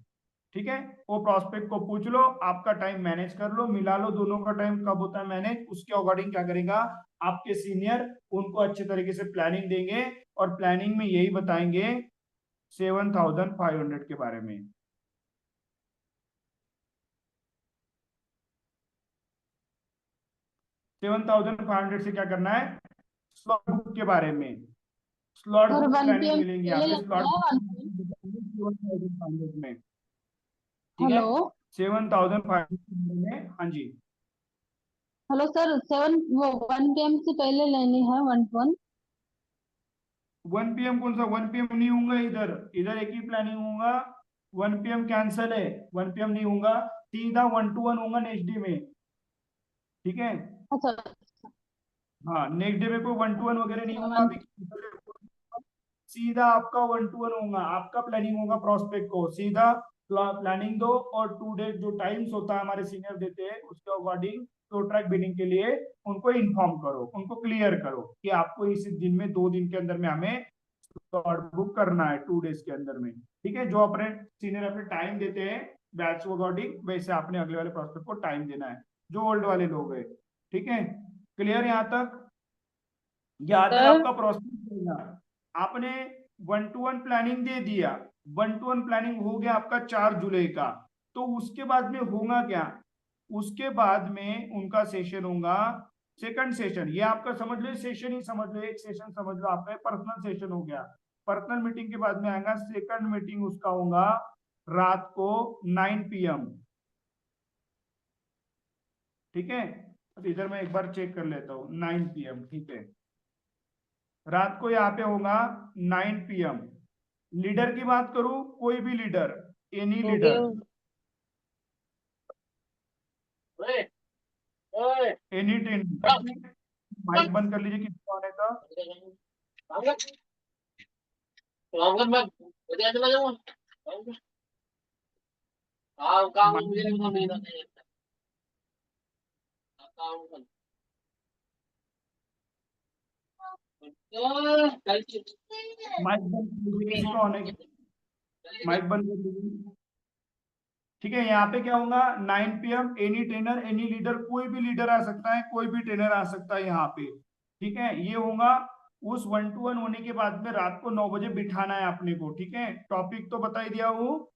ठीक है। वो प्रोस्पेक्ट को पूछ लो, आपका टाइम मैनेज कर लो, मिला लो, दोनों का टाइम कब होता है मैनेज, उसके अकॉर्डिंग क्या करेगा आपके सीनियर, उनको अच्छे तरीके से प्लानिंग देंगे, और प्लानिंग में यही बताएंगे 7,500 के बारे में। $7,500 से क्या करना है, स्लॉट बुक के बारे में, स्लॉट और बुक 1 प्लानिंग PM मिलेंगे पहले आपके लगता स्लॉट है 7,500 में, ठीक है। हेलो 7,500 में, हाँ जी। हेलो सर, 1 PM से पहले लेनी है 1-to-1। 1 PM कौन सा 1 PM नहीं होगा, इधर इधर एक ही प्लानिंग होगा, 1 PM कैंसल है, 1 PM नहीं होगा, सीधा 1-to-1 होगा नेक्स्ट डे में, ठीक है। अच्छा हाँ, नेक्स्ट डे में कोई 1-to-1 वगैरह नहीं होगा, 1। अभी सीधा आपका 1-to-1 होगा, आपका प्लानिंग होगा, प्रोस्पेक्ट को सीधा प्लानिंग दो, और 2 डेज जो टाइम्स होता है हमारे सीनियर देते हैं, उसके अकॉर्डिंग तो ट्रैक बिडिंग के लिए उनको इन्फॉर्म करो, उनको क्लियर करो कि आपको इस दिन में 2 दिन के अंदर में हमें स्लॉट बुक करना है, 2 डेज के अंदर में, ठीक है। जो अपने सीनियर अपने टाइम देते हैं बैच के अकॉर्डिंग, वैसे आपने अगले वाले प्रोस्पेक्ट को टाइम देना है, जो ओल्ड वाले लोग हैं, ठीक है। क्लियर यहाँ तक? यहाँ तक आपका प्रोसेस होगा। आपने 1-to-1 प्लानिंग दे दिया, 1-to-1 प्लानिंग हो गया आपका 4 जुलाई का, तो उसके बाद में होगा क्या, उसके बाद में उनका सेशन होगा, सेकंड सेशन, ये आपका समझ लो सेशन ही समझ लो, एक सेशन समझ लो, आपका पर्सनल सेशन हो गया। पर्सनल मीटिंग के बाद में आएगा सेकंड मीटिंग, उसका होगा रात को 9 PM, ठीक है। तो इधर मैं एक बार चेक कर लेता हूँ, 9 PM, ठीक है। रात को यहाँ पे होगा 9 PM। लीडर की बात करूं, कोई भी leader, any leader, any ten, mic बंद कर लीजिए किसको आने का। माइक बंद कर लीजिए किसको आने की, माइक बंद कर लीजिए, ठीक है। यहाँ पे क्या होगा 9 PM, any trainer, any leader, कोई भी लीडर आ सकता है, कोई भी ट्रेनर आ सकता है यहाँ पे, ठीक है। ये होगा उस 1-to-1 होने के बाद में रात को 9 बजे बिठाना है अपने को, ठीक है। टॉपिक तो बता ही दिया हूँ,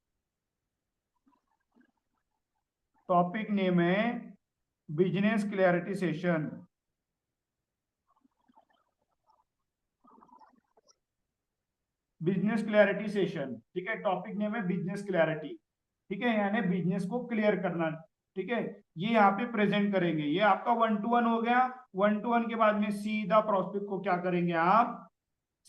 टॉपिक नेम है business clarity session, business clarity session, ठीक है। टॉपिक नेम है बिजनेस क्लैरिटी, ठीक है, यानी बिजनेस को क्लियर करना, ठीक है। ये यहाँ पे प्रेजेंट करेंगे, ये आपका 1-to-1 हो गया। 1-to-1 के बाद में सीधा प्रोस्पेक्ट को क्या करेंगे आप,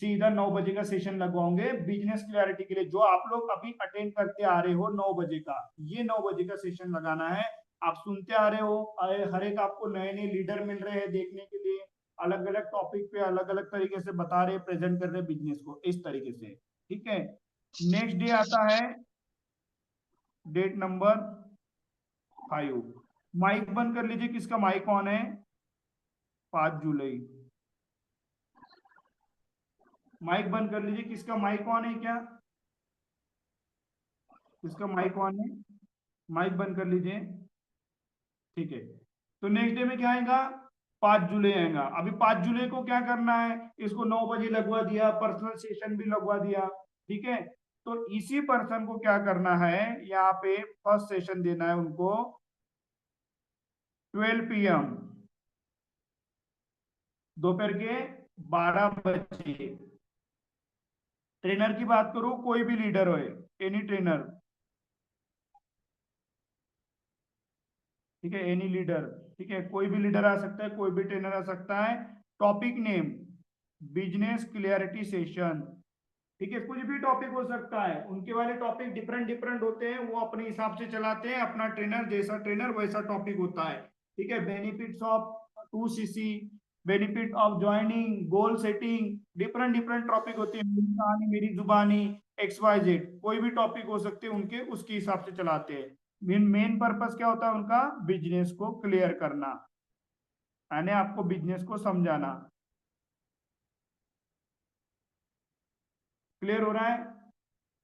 सीधा 9 बजे का सेशन लगवाओगे बिजनेस क्लैरिटी के लिए, जो आप लोग अभी अटेंड करते आ रहे हो 9 बजे का, ये 9 बजे का सेशन लगाना है। आप सुनते आ रहे हो, हर एक आपको नए नए लीडर मिल रहे हैं देखने के लिए, अलग अलग टॉपिक पे अलग अलग तरीके से बता रहे, प्रेजेंट कर रहे बिजनेस को इस तरीके से, ठीक है। नेक्स्ट डे आता है डेट नंबर 5, माइक बंद कर लीजिए किसका माइक ऑन है, 5 जुलाई, माइक बंद कर लीजिए किसका माइक ऑन है, क्या किसका माइक ऑन है, माइक बंद कर लीजिए, ठीक है। तो नेक्स्ट डे में क्या आएगा, 5 जुलाई आएगा। अभी 5 जुलाई को क्या करना है, इसको 9 बजे लगवा दिया, पर्सनल सेशन भी लगवा दिया, ठीक है। तो इसी पर्सन को क्या करना है, यहाँ पे फर्स्ट सेशन देना है उनको 12 PM, दोपहर के 12 बजे। ट्रेनर की बात करूं, कोई भी लीडर हो, एनी ट्रेनर, ठीक है, एनी लीडर, ठीक है, कोई भी लीडर आ सकता है, कोई भी ट्रेनर आ सकता है। Topic name, business clarity session, ठीक है, कुछ भी टॉपिक हो सकता है, उनके वाले टॉपिक डिफरेंट डिफरेंट होते हैं, वो अपने हिसाब से चलाते हैं, अपना ट्रेनर जैसा ट्रेनर वैसा टॉपिक होता है। ठीक है, benefits of 2CC, benefit of joining, goal setting, different different topic होते हैं, मेरी कहानी मेरी जुबानी, XYZ, कोई भी टॉपिक हो सकते हैं उनके, उसके हिसाब से चलाते हैं। मेन मेन पर्पस क्या होता है उनका, बिजनेस को क्लियर करना, यानी आपको बिजनेस को समझाना। क्लियर हो रहा है?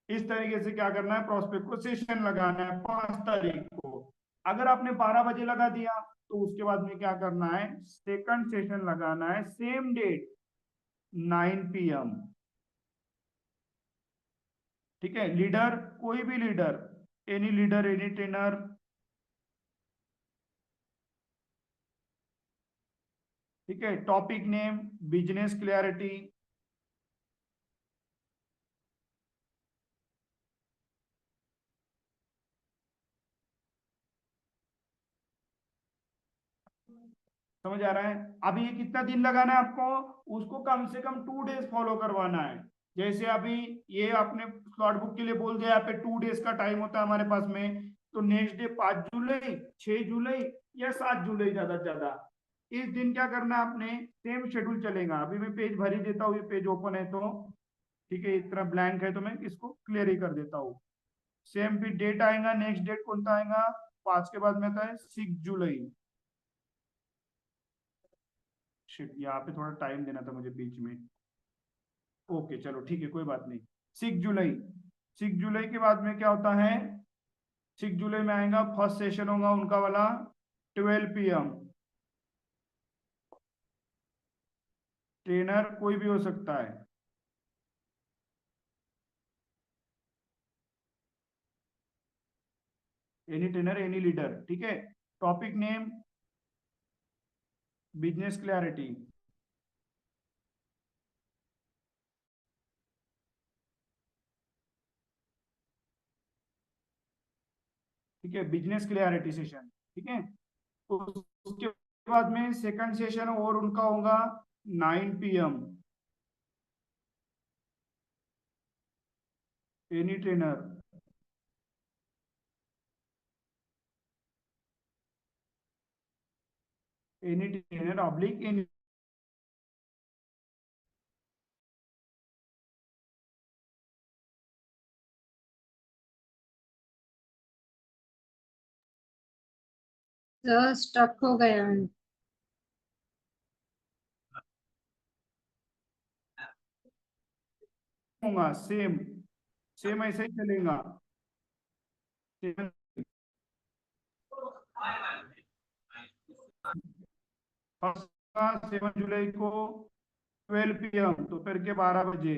इस तरीके से क्या करना है, प्रोस्पेक्ट को सेशन लगाना है 5 तारीख को। अगर आपने 12 बजे लगा दिया तो उसके बाद में क्या करना है, सेकंड सेशन लगाना है सेम डेट 9 PM। ठीक है, लीडर, कोई भी leader, any leader, any trainer, ठीक है, टॉपिक नेम, बिजनेस क्लियरिटी, समझ आ रहा है? अभी ये कितना दिन लगाना है आपको, उसको कम से कम 2 डेज फॉलो करवाना है। जैसे अभी ये आपने स्लॉट बुक के लिए बोल दिया, यहाँ पे 2 डेज का टाइम होता है हमारे पास में, तो नेक्स्ट डे 5 जुलाई, 6 जुलाई या 7 जुलाई ज्यादा से ज्यादा, इस दिन क्या करना है आपने, सेम शेड्यूल चलेगा। अभी मैं पेज भर ही देता हूँ, ये पेज ओपन है तो, ठीक है, इतना ब्लैंक है तो मैं इसको क्लियर ही कर देता हूँ। सेम फिर डेट आएगा, नेक्स्ट डेट कौन सा आएगा, 5 के बाद में आता है 6 जुलाई। शिट, यहाँ पे थोड़ा टाइम देना था मुझे बीच में। ओके चलो ठीक है, कोई बात नहीं। 6 जुलाई, 6 जुलाई के बाद में क्या होता है, 6 जुलाई में आएगा, फर्स्ट सेशन होगा उनका वाला 12 PM। ट्रेनर कोई भी हो सकता है, एनी ट्रेनर, एनी लीडर, ठीक है। टॉपिक नेम, बिजनेस क्लैरिटी, ठीक है, बिजनेस क्लैरिटी सेशन, ठीक है। उसके बाद में सेकंड सेशन और उनका होगा 9 PM, any trainer, any trainer oblique any. Sir stuck हो गया है। होगा सेम, सेम ऐसे ही चलेगा। फर्स्ट 7 जुलाई को 12 PM, दोपहर के 12 बजे।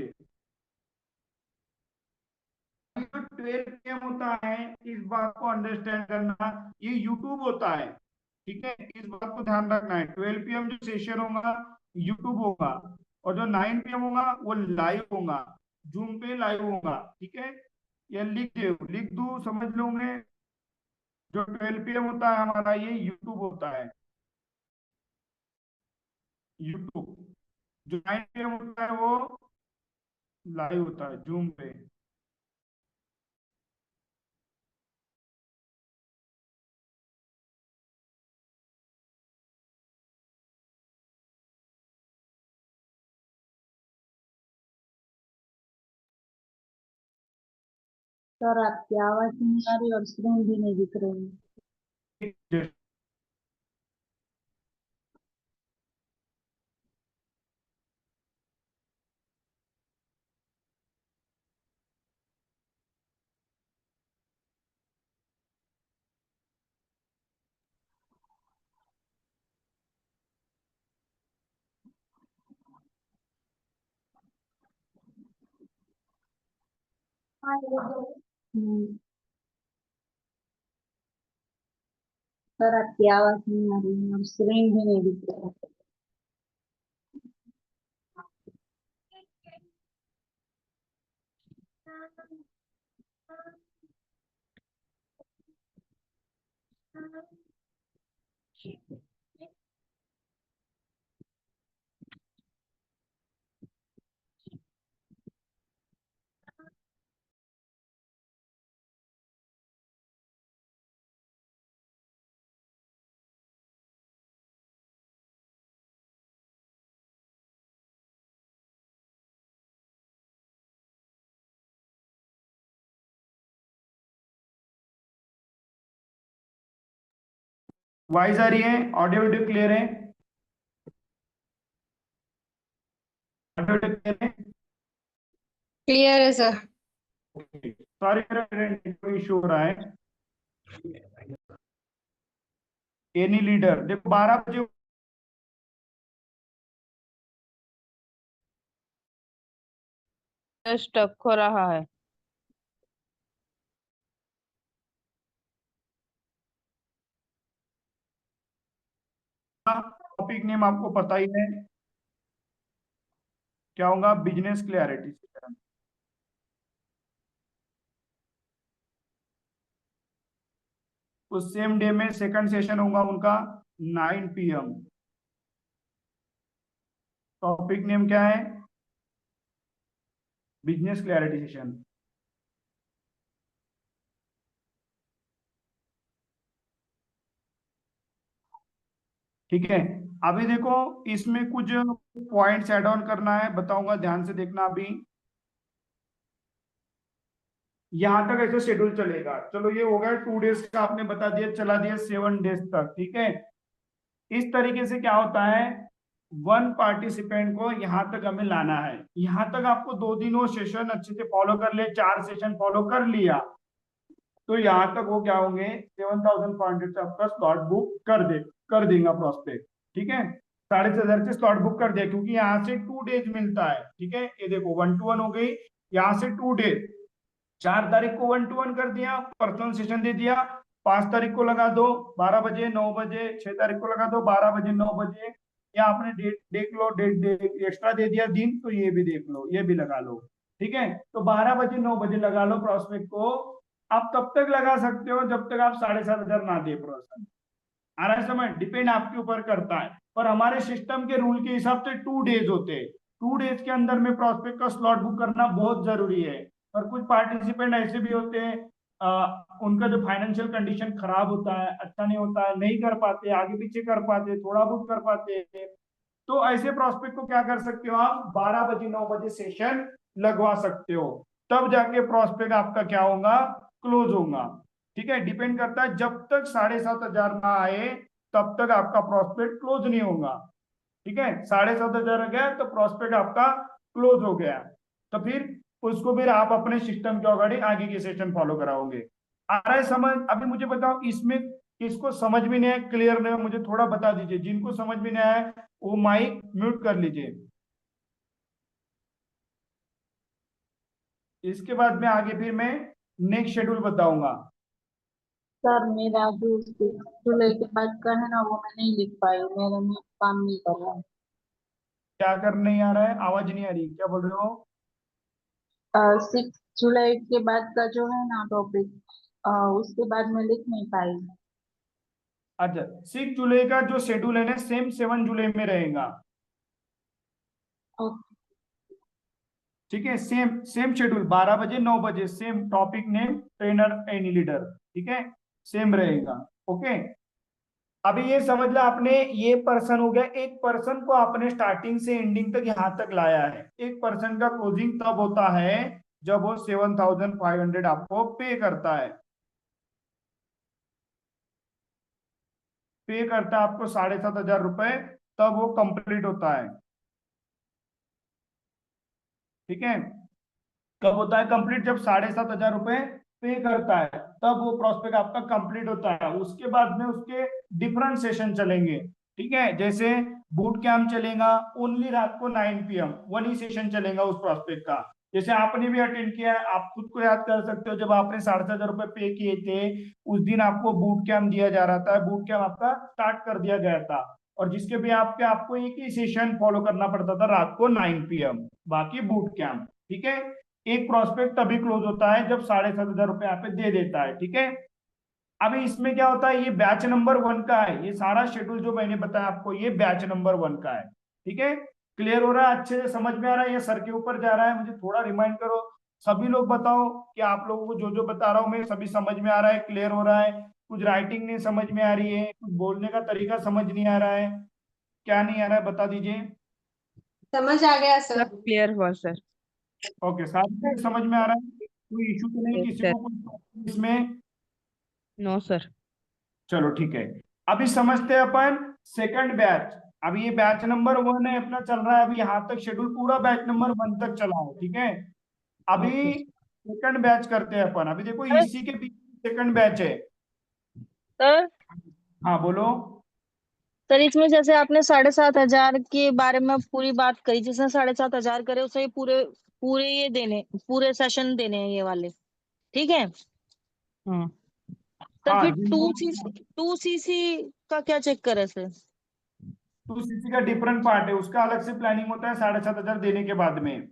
12 PM होता है, इस बात को अंडरस्टैंड करना, ये यूट्यूब होता है, ठीक है, इस बात को ध्यान रखना है। 12 PM जो सेशन होगा यूट्यूब होगा, और जो 9 PM होगा वो लाइव होगा, जूम पे लाइव होगा, ठीक है। ये लिख दू, समझ लोगे। जो 12 PM होता है हमारा, ये यूट्यूब होता है, यूट्यूब। जो 9 PM होता है वो लाइव होता है, जूम पे। सर आपकी आवाज नहीं आ रही और स्क्रीन भी नहीं दिख रही है। हम्म, सर आपकी आवाज नहीं आ रही है और स्क्रीन भी नहीं दिख रही है। वॉइस आ रही है? ऑडियो वीडियो क्लियर है? ऑडियो वीडियो क्लियर है? क्लियर है सर। सॉरी मेरा इशू हो रहा है। एनी लीडर देखो 12 बजे स्टक हो रहा है। टॉपिक नेम आपको पता ही है क्या होगा, बिजनेस क्लियरिटी। उस सेम डे में सेकंड सेशन होगा उनका 9 PM। टॉपिक नेम क्या है? Business clarity session. ठीक है, अभी देखो इसमें कुछ पॉइंट्स ऐड ऑन करना है, बताऊंगा, ध्यान से देखना। अभी यहां तक ऐसे शेड्यूल चलेगा। चलो ये हो गया 2 डेज का, आपने बता दिया, चला दिया 7 डेज तक। ठीक है, इस तरीके से क्या होता है, वन पार्टिसिपेंट को यहां तक हमें लाना है। यहां तक आपको 2 दिन वो सेशन अच्छे से फॉलो कर ले, 4 सेशन फॉलो कर लिया तो यहां तक वो क्या होंगे, 7,500 से आपका स्लॉट बुक कर देगा प्रोस्पेक्ट। ठीक है, 6,500 से स्लॉट बुक कर दिया, क्योंकि यहाँ से 2 डेज मिलता है। ठीक है, ये देखो 1 to 1 हो गई, यहाँ से 2 डेज। 4 तारीख को 1 to 1 कर दिया, पर्सनल सेशन दे दिया। 5 तारीख को लगा दो 12 बजे 9 बजे, 6 तारीख को लगा दो 12 बजे 9 बजे, या आपने डेट देख लो, डेट एक्स्ट्रा दे दिया दिन, तो ये भी देख लो, ये भी लगा लो। ठीक है, तो 12 बजे 9 बजे लगा लो प्रोस्पेक्ट को। आप तब तक लगा सकते हो जब तक आप 7,500 ना दे प्रोसेस। आ रहा है समझ? डिपेंड आपके ऊपर करता है, पर हमारे सिस्टम के रूल के हिसाब से 2 डेज होते हैं। 2 डेज के अंदर में प्रोस्पेक्ट का स्लॉट बुक करना बहुत जरूरी है। और कुछ पार्टिसिपेंट ऐसे भी होते हैं, उनका जो फाइनेंशियल कंडीशन खराब होता है, अच्छा नहीं होता है, नहीं कर पाते, आगे पीछे कर पाते, थोड़ा बहुत कर पाते हैं, तो ऐसे प्रोस्पेक्ट को क्या कर सकते हो आप, 12 बजे 9 बजे सेशन लगवा सकते हो, तब जाके प्रोस्पेक्ट आपका क्या होगा, क्लोज होगा। ठीक है, डिपेंड करता है, जब तक 7,500 ना आए तब तक आपका प्रोस्पेक्ट क्लोज नहीं होगा। ठीक है, 7,500 गया तो प्रोस्पेक्ट आपका क्लोज हो गया, तो फिर उसको फिर आप अपने सिस्टम के अकॉर्डिंग आगे के सेशन फॉलो कराओगे। आ रहा है समझ? अभी मुझे बताओ इसमें किसको समझ में नहीं है, क्लियर नहीं है, मुझे थोड़ा बता दीजिए। जिनको समझ में नहीं आया वो माइक म्यूट कर लीजिए। इसके बाद में आगे फिर मैं नेक्स्ट शेड्यूल बताऊंगा। सर मेरा जो जुलाई के बाद का है ना वो मैं नहीं लिख पाई, मेरे में काम नहीं कर रहा क्या कर नहीं आ रहा है? आवाज नहीं आ रही, क्या बोल रहे हो? है। 6 जुलाई के बाद का जो है ना टॉपिक, उसके बाद मैं लिख नहीं पाई। अच्छा, 6 जुलाई का जो शेड्यूल है ना, सेम 7 जुलाई में रहेगा। ओके। ठीक है, सेम सेम शेड्यूल, 12 बजे 9 बजे, same topic name, trainer any leader. ठीक है, सेम रहेगा। ओके, अभी ये समझ लो, आपने ये पर्सन हो गया, एक पर्सन को आपने स्टार्टिंग से एंडिंग तक यहां तक लाया है। एक पर्सन का क्लोजिंग तब होता है जब वो 7,500 आपको पे करता है, पे करता है आपको 7,500 रुपए, तब वो कंप्लीट होता है। ठीक है, कब होता है कंप्लीट? जब 7,500 रुपए पे करता है तब वो प्रोस्पेक्ट आपका कंप्लीट होता है। उसके बाद में उसके डिफरेंट सेशन चलेंगे। ठीक है, जैसे बूट कैंप चलेगा ओनली रात को 9 PM, 1 ही सेशन चलेगा उस प्रोस्पेक्ट का। जैसे आपने भी अटेंड किया है, आप खुद को याद कर सकते हो, जब आपने 7,500 पे किए थे उस दिन आपको बूट कैंप दिया जा रहा था, बूट कैंप आपका स्टार्ट कर दिया गया था, और जिसके भी आपको एक ही सेशन फॉलो करना पड़ता था रात को 9 PM, बाकी बूट कैंप। ठीक है, एक प्रोस्पेक्ट तभी क्लोज होता है जब 7,500 रुपए यहाँ पे दे देता है। ठीक है, अभी इसमें क्या होता है, ये बैच नंबर 1 का है, ये सारा शेड्यूल जो मैंने बताया आपको ये बैच नंबर 1 का है। ठीक है, क्लियर हो रहा है, अच्छे से समझ में आ रहा है, ये सर के ऊपर जा रहा है, मुझे थोड़ा रिमाइंड करो। सभी लोग बताओ कि आप लोगों को जो जो बता रहा हूँ मैं सभी समझ में आ रहा है, क्लियर हो रहा है? कुछ राइटिंग नहीं समझ में आ रही है, कुछ बोलने का तरीका समझ नहीं आ रहा है, क्या नहीं आ रहा है बता दीजिए। समझ आ गया सर। सब क्लियर हुआ सर। ओके, सारी चीजें समझ में आ रहा है, कोई इशू तो नहीं यस किसी सर। को कोई problem इसमें? No sir. चलो ठीक है, अभी समझते हैं अपन सेकंड बैच। अभी ये बैच नंबर 1 है अपना, चल रहा है अभी यहाँ तक शेड्यूल पूरा बैच नंबर 1 तक चला है। ठीक है, अभी ओके सेकंड बैच करते हैं अपन। अभी देखो सर इसी के पीछे सेकंड बैच है। सर हाँ बोलो। सर, इसमें जैसे आपने 7,500 के बारे में पूरी बात करी, जिसने 7,500 करे उसे ये पूरे पूरे ये देने, पूरे सेशन देने हैं ये वाले, ठीक है? हाँ। सर हाँ फिर जिनको 2cc का क्या चेक करे सर? 2cc का डिफरेंट पार्ट है, उसका अलग से प्लानिंग होता है 7,500 देने के बाद में।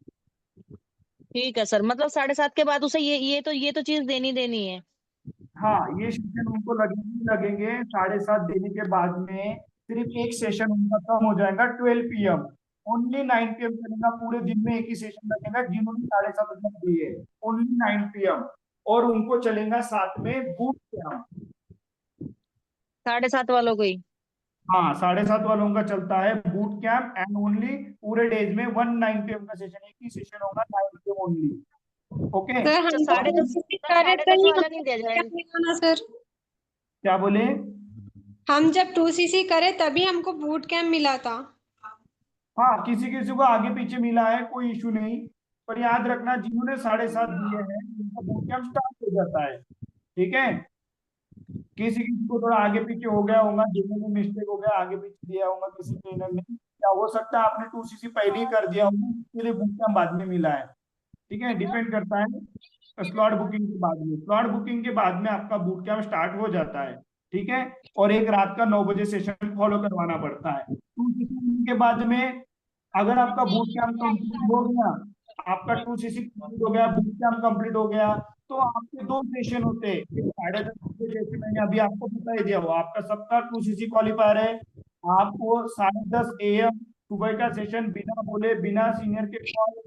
ठीक है सर, मतलब 7,500 के बाद उसे ये तो चीज देनी देनी है। हाँ ये सेशन उनको लगेंगे 7:30 देने के बाद में। सिर्फ एक सेशन उनका कम हो जाएगा 12 PM, ओनली 9 PM चलेगा, पूरे दिन में एक ही सेशन लगेगा जिन्होंने 7:30 दिए, ओनली 9 PM। और उनको चलेगा साथ में बूट कैंप। 7,500 वालों को ही? हाँ 7:30 वालों का चलता है बूट कैंप, एंड ओनली पूरे डेज में 9 PM का सेशन, एक ही सेशन होगा 9 PM ओनली। ओके, सर अच्छा, हम और 10:30 जब सर, करे 10:30 तभी वाला नहीं दिया हमको जाएगा? मिला ना सर। क्या बोले? हम जब 2cc करे तभी हमको बूट कैम्प मिला था। हाँ किसी किसी को आगे पीछे मिला है, कोई इशू नहीं, पर याद रखना जिन्होंने 7:30 दिए हैं उनका बूट कैंप स्टार्ट हो जाता है। ठीक है, किसी किसी को थोड़ा आगे पीछे हो गया होगा, जिन्होंने मिस्टेक हो गया आगे पीछे दिया होगा किसी ट्रेनर ने, क्या हो सकता है आपने 2cc पहले ही कर दिया होगा, इसके लिए बूट कैंप बाद में मिला है। ठीक है, डिपेंड करता है स्लॉट बुकिंग के बाद में, स्लॉट बुकिंग के बाद में आपका बूट कैंप स्टार्ट हो जाता है। ठीक है, और एक रात का 9 बजे सेशन फॉलो करवाना पड़ता है। 2cc के बाद में अगर आपका बूट कैंप कंप्लीट हो गया, आपका 2cc कंप्लीट हो गया, बूट कैंप कंप्लीट हो गया, तो आपके 2 सेशन होते हैं। एक 10:30 बजे, जैसे मैंने अभी आपको बता ही दिया, वो आपका सबका 2cc क्वालिफायर है। आपको 10:30 AM सुबह का सेशन बिना बोले बिना सीनियर के कॉल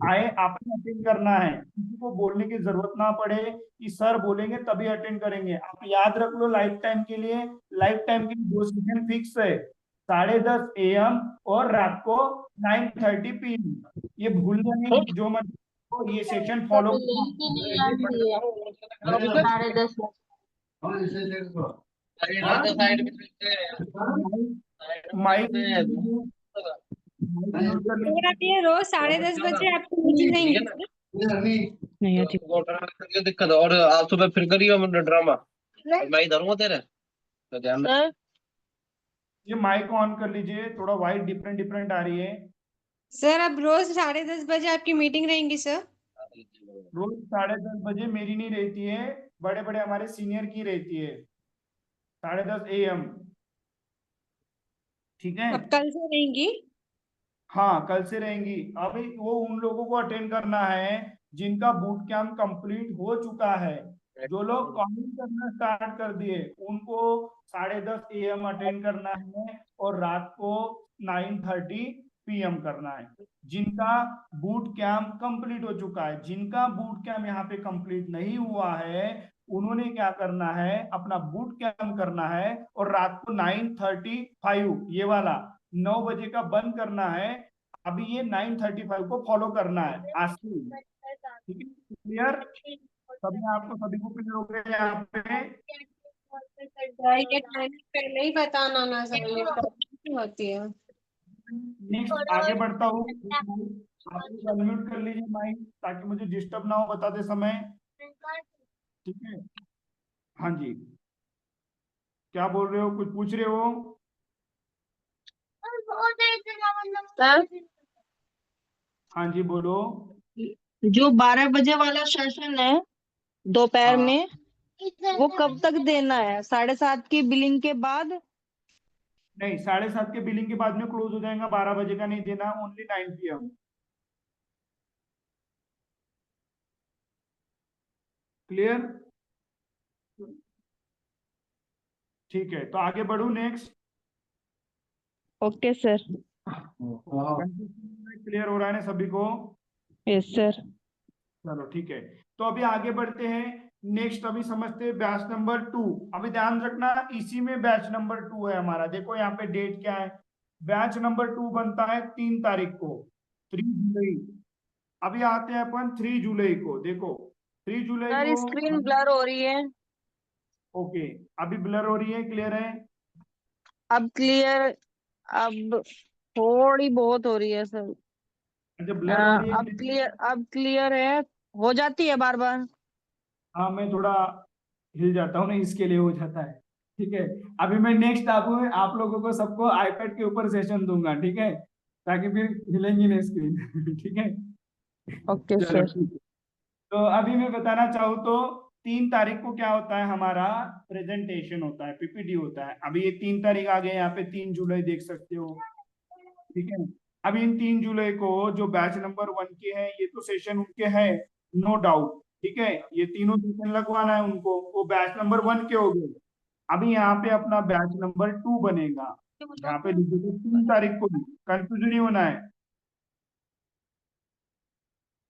आए आपने अटेंड करना है, किसी को बोलने की जरूरत ना पड़े कि सर बोलेंगे तभी अटेंड करेंगे। आप याद रख लो, लाइफ टाइम के लिए, लाइफ टाइम के लिए 2 सेशन फिक्स है, 10:30 AM और रात को 9:30 PM। ये भूलना नहीं, जो मत तो ये सेशन फॉलो कभी लिंक ही नहीं आती है 10:30 माइक म्यूट कर अगर आप लीजिए। ये रोज 10:30 बजे आपकी मीटिंग रहेंगी सर? नहीं आती। दिक्कत है। और आज सुबह फिर करियो मैंने ड्रामा, मैं इधर हूँ तेरे, तो ध्यान रख। सर ये माइक ऑन कर लीजिए, थोड़ा वाइट डिफरेंट डिफरेंट आ रही है। सर अब रोज 10:30 बजे आपकी मीटिंग रहेंगी सर? रोज 10:30 बजे मेरी नहीं रहती है, बड़े बड़े हमारे सीनियर की रहती है 10:30 AM। ठीक है, अब कल से रहेंगी? हाँ कल से रहेंगी। अभी वो उन लोगों को अटेंड करना है जिनका बूट कैंप कंप्लीट हो चुका है। जो लोग काउंट करना स्टार्ट कर दिए उनको 10:30 AM अटेंड करना है, और रात को 9:30 PM करना है। जिनका बूट कैंप कंप्लीट हो चुका है, जिनका बूट कैंप यहाँ पे कंप्लीट नहीं हुआ है, उन्होंने क्या करना है, अपना बूट कैंप करना है, और रात को 9:35 ये वाला 9 बजे का बंद करना है। अभी ये 9:35 को फॉलो करना है आज से। ठीक है, क्लियर? सभी आपको, सभी को क्लियर हो गया यहाँ पे? ट्राई के टाइमिंग पहले ही बताना ना सर, ये प्रॉब्लम होती है। नेक्स्ट आगे बढ़ता हूँ, आप लोग अनम्यूट कर लीजिए माइक ताकि मुझे डिस्टर्ब ना हो बताते समय। ठीक है, हाँ जी, क्या बोल रहे हो, कुछ पूछ रहे हो? सर, हाँ जी बोलो। जो 12 बजे वाला सेशन है दोपहर हाँ में, वो कब तक देना है? 7:30 की बिलिंग के बाद? नहीं, 7:30 के बिलिंग के बाद में क्लोज हो जाएगा, 12 बजे का नहीं देना, ओनली 9 PM। क्लियर? ठीक है, तो आगे बढ़ू नेक्स्ट। Okay sir. क्लियर हो रहा है ना सभी को? Yes sir. चलो ठीक है, तो अभी आगे बढ़ते हैं नेक्स्ट। अभी समझते हैं बैच नंबर 2। अभी ध्यान रखना, इसी में बैच नंबर 2 है हमारा। देखो यहाँ पे डेट क्या है, बैच नंबर 2 बनता है 3 तारीख को, 3 जुलाई। अभी आते हैं अपन 3 जुलाई को। देखो 3 जुलाई सर को स्क्रीन ब्लर हो रही है। ओके, अभी ब्लर हो रही है, क्लियर है? अब क्लियर, अब थोड़ी बहुत हो रही है सर। जब ब्लर हो रही है अब क्लियर है, हो जाती है बार बार। हाँ, मैं थोड़ा हिल जाता हूँ ना, इसके लिए हो जाता है। ठीक है, अभी मैं नेक्स्ट आप लोगों को सबको आईपैड के ऊपर सेशन दूंगा, ठीक है, ताकि फिर हिलेंगी नहीं स्क्रीन। ठीक है, ओके चलो सर। ठीक है। तो अभी मैं बताना चाहूँ तो 3 तारीख को क्या होता है, हमारा प्रेजेंटेशन होता है, पीपीटी होता है। अभी ये 3 तारीख आ गए, यहाँ पे 3 जुलाई देख सकते हो, ठीक है। अभी इन 3 जुलाई को जो बैच नंबर 1 के हैं, ये तो सेशन उनके हैं, नो डाउट, ठीक है, ये तीनों सेशन लगवाना है उनको, वो बैच नंबर 1 के हो गए। अभी यहाँ पे अपना बैच नंबर 2 बनेगा, यहाँ पे लिख दो 3 तारीख को, कंफ्यूजन नहीं होना है।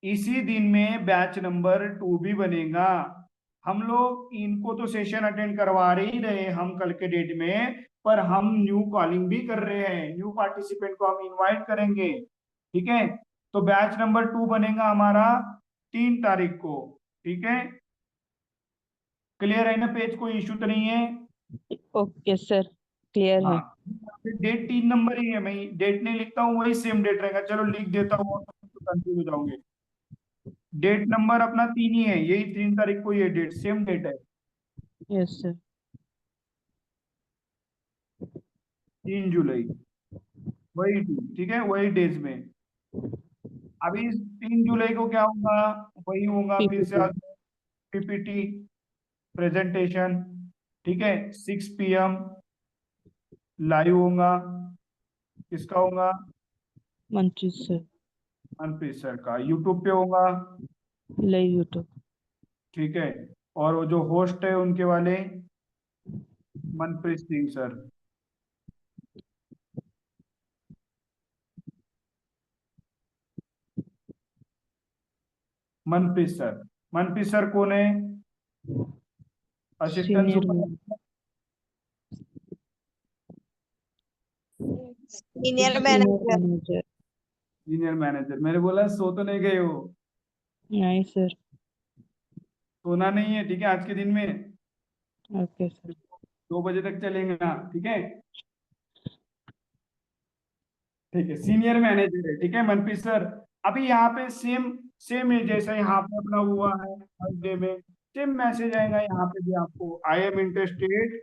इसी दिन में बैच नंबर 2 भी बनेगा। हम लोग इनको तो सेशन अटेंड करवा ही रहे हम कल के डेट में, पर हम न्यू कॉलिंग भी कर रहे हैं, न्यू पार्टिसिपेंट को हम इनवाइट करेंगे, ठीक है। तो बैच नंबर 2 बनेगा हमारा 3 तारीख को, ठीक है। क्लियर है ना, पेज कोई इशू तो नहीं है? ओके सर, क्लियर है। हाँ, डेट 3 नंबर ही है, मैं डेट नहीं लिखता हूँ, वही सेम डेट रहेगा। चलो लिख देता हूँ, तो कंफ्यूज हो जाओगे। डेट नंबर अपना 3 ही है, यही 3 तारीख को ये डेट, सेम डेट है, यस सर। 3 जुलाई, वही ठीक है, वही डेज में। अभी इस 3 जुलाई को क्या होगा, वही होगा फिर से पीपीटी। पीपीटी प्रेजेंटेशन, ठीक है। 6 PM लाइव होगा, किसका होगा? मंचित सर। मनप्रीत सर का। यूट्यूब पे होगा, लाइव यूट्यूब। ठीक है। और वो जो होस्ट है उनके वाले, Manpreet Singh sir. Manpreet sir, Manpreet sir कौन है? Assistant senior super, senior manager. Manager. Senior manager. मैंने बोला सो तो नहीं गए हो? नहीं सर। सोना नहीं है, ठीक है, आज के दिन में ओके सर। 2 बजे तक चलेगा, ठीक है। ठीक है, सीनियर मैनेजर है, ठीक है, मनप्रीत सर। अभी यहाँ पे सेम सेम है जैसा यहाँ पे अपना हुआ है फर्स्ट डे में, सेम मैसेज आएगा यहाँ पे भी आपको, आई एम इंटरेस्टेड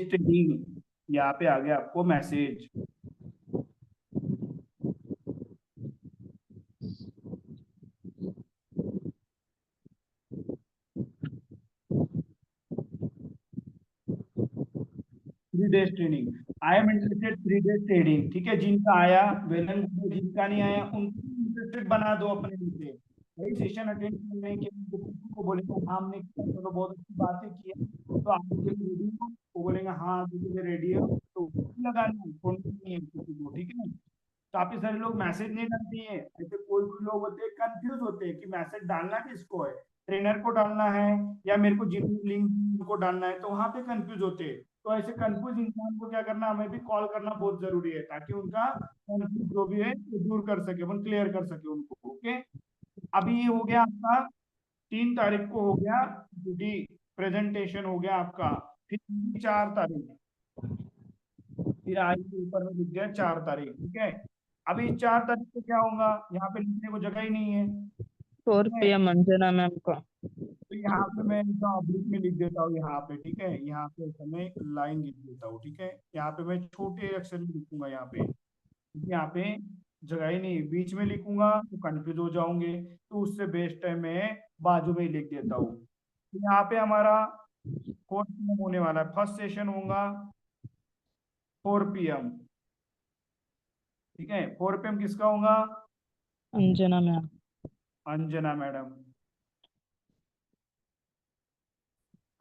स्टडी, यहाँ पे आ गया आपको message. Three days training, I am interested 3 days training, ठीक है। जिनका आया वेल एंड गुड, जिनका नहीं आया उनको इंटरेस्टेड बना दो अपने नीचे। वही सेशन अटेंड करने के लिए किसी को बोलेंगे हाँ हमने किया, चलो बहुत अच्छी बातें की है, तो आगे के लिए रेडी हो, वो बोलेंगे हाँ आगे के लिए रेडी हो, तो लगाना है, कौन नहीं है किसी को, ठीक है। काफी सारे लोग मैसेज नहीं डालते हैं, ऐसे कोई कोई लोग होते हैं कंफ्यूज होते हैं कि मैसेज डालना किसको है, ट्रेनर को डालना है या मेरे को जिन लिंक को डालना है, तो वहां पे कंफ्यूज होते हैं। तो ऐसे कंफ्यूज इंसान को क्या करना, हमें भी कॉल करना बहुत जरूरी है, ताकि उनका कंफ्यूज जो भी है वो दूर कर सके, अपन क्लियर कर सके उनको, ओके। अभी ये हो गया आपका 3 तारीख को हो गया ड्यूटी, प्रेजेंटेशन हो गया आपका। फिर 4 तारीख, फिर आज के ऊपर में लिख दिया 4 तारीख, ठीक है। अभी 4 तारीख को क्या होगा, यहाँ पे लिखने को जगह ही नहीं है, 4 PM अंजना मैम का। तो यहाँ पे मैं ऑब्लिक में लिख देता हूँ यहाँ पे, ठीक है। यहाँ पे मैं लाइन लिख देता हूँ, ठीक है। यहाँ पे मैं छोटे अक्षर में लिखूंगा यहाँ पे, क्योंकि यहाँ पे जगह ही नहीं, बीच में लिखूंगा तो कंफ्यूज हो जाओगे, तो उससे बेस्ट है मैं बाजू में ही लिख देता हूँ। तो यहाँ पे हमारा 4 PM होने वाला है, फर्स्ट सेशन होगा 4 PM, ठीक है। 4 PM किसका होगा? Anjana ma'am. Anjana madam.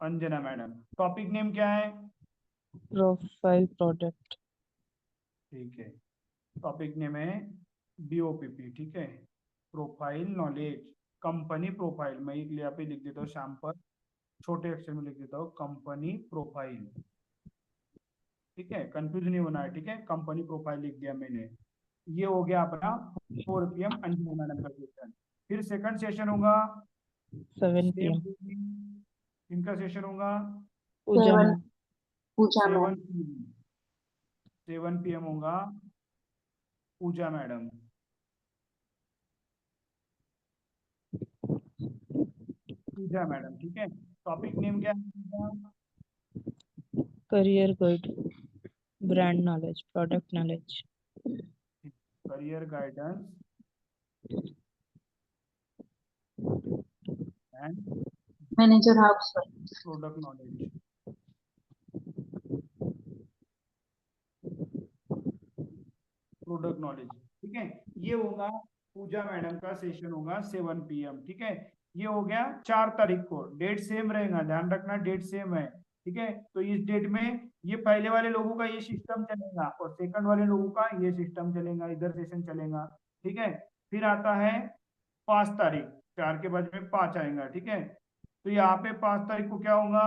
Anjana madam. Topic name क्या है? Profile product. ठीक है, टॉपिक नेम है BOPP, ठीक है, प्रोफाइल नॉलेज, कंपनी प्रोफाइल। मैं एक यहाँ पे लिख देता हूँ शाम पर, छोटे अक्षर में लिख देता हूँ कंपनी प्रोफाइल, ठीक है, कंफ्यूज नहीं होना है, ठीक है, कंपनी प्रोफाइल लिख दिया मैंने। ये हो गया अपना 4 PM अंजना मैडम का सेशन। फिर सेकंड सेशन होगा 7 PM इनका सेशन होगा पूजा सेवन मैम। पूजा 7 मैम। PM 7 PM होगा पूजा मैडम। पूजा मैडम, ठीक है। टॉपिक नेम क्या है? Career guide, brand knowledge, product knowledge. Career guidance and manager house. Product knowledge. Product knowledge, ठीक है। ये होगा पूजा मैडम का सेशन होगा 7 PM, ठीक है। ये हो गया 4 तारीख को, डेट सेम रहेगा, ध्यान रखना डेट सेम है, ठीक है। तो इस डेट में ये पहले वाले लोगों का ये सिस्टम चलेगा और सेकंड वाले लोगों का ये सिस्टम चलेगा, इधर सेशन चलेगा, ठीक है। फिर आता है 5 तारीख, 4 के बाद में 5 आएगा, ठीक है। तो यहाँ पे 5 तारीख को क्या होगा?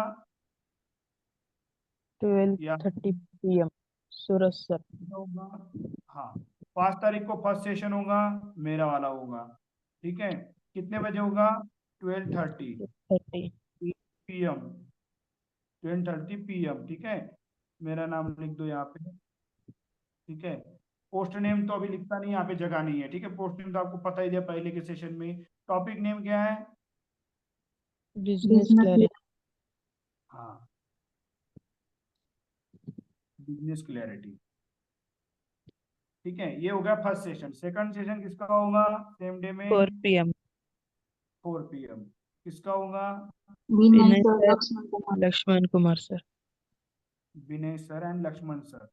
12:30 PM सूरज सर। होगा, हाँ, 5 तारीख को फर्स्ट सेशन होगा, मेरा वाला होगा, ठीक है। कितने बजे होगा? 12:30 30 PM, 12:30 PM, ठीक है। मेरा नाम लिख दो यहाँ पे, ठीक है। पोस्ट नेम तो अभी लिखता नहीं, यहाँ पे जगह नहीं है, ठीक है। पोस्ट नेम तो आपको पता ही दिया पहले के सेशन में। टॉपिक नेम क्या है? Business clarity. हाँ, बिजनेस क्लैरिटी, ठीक है। ये हो गया फर्स्ट सेशन। सेकंड सेशन किसका होगा? सेम डे में 4 PM 4 PM। किसका होगा? Vinay Vinay sir, sir, Lakshman Kumar. Lakshman Kumar sir. Vinay sir and Lakshman sir.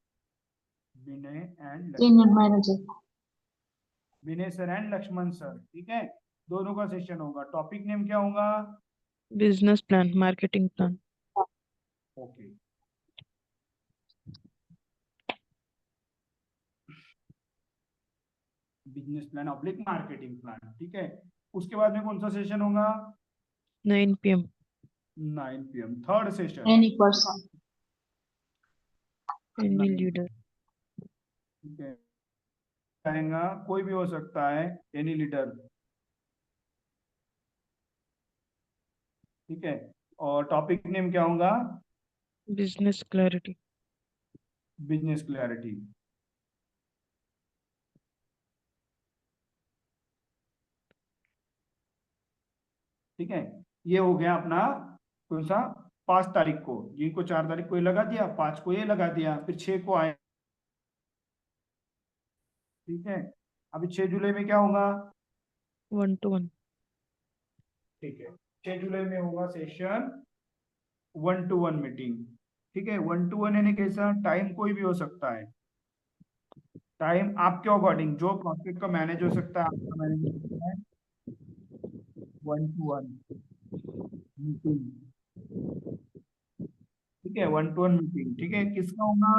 Vinay and senior manager. Vinay sir and Lakshman sir, ठीक है। दोनों का सेशन होगा। टॉपिक नेम क्या होगा? Business plan, marketing plan. Okay, business plan oblique marketing plan, ठीक है। उसके बाद में कौन सा सेशन होगा? 9 PM 9 PM third session, any person. Any leader. ठीक है। आएगा कोई भी हो सकता है, एनी लीडर, ठीक है। और टॉपिक नेम क्या होगा? Business clarity. बिजनेस क्लैरिटी, ठीक है। ये हो गया अपना कौन सा? 5 तारीख को, जिनको 4 तारीख को ये लगा दिया, 5 को ये लगा दिया, फिर 6 को आए, ठीक है। अभी 6 जुलाई में क्या होगा? 1-to-1। ठीक है, 6 जुलाई में होगा सेशन 1-to-1 मीटिंग, ठीक है। 1-to-1 यानी कैसा? टाइम कोई भी हो सकता है, टाइम आपके अकॉर्डिंग, जो प्रोस्पेक्ट का मैनेज हो सकता है आपका मैनेज हो सकता है। 1-to-1 मीटिंग, ठीक है, 1-to-1 मीटिंग, ठीक है। किसका होगा?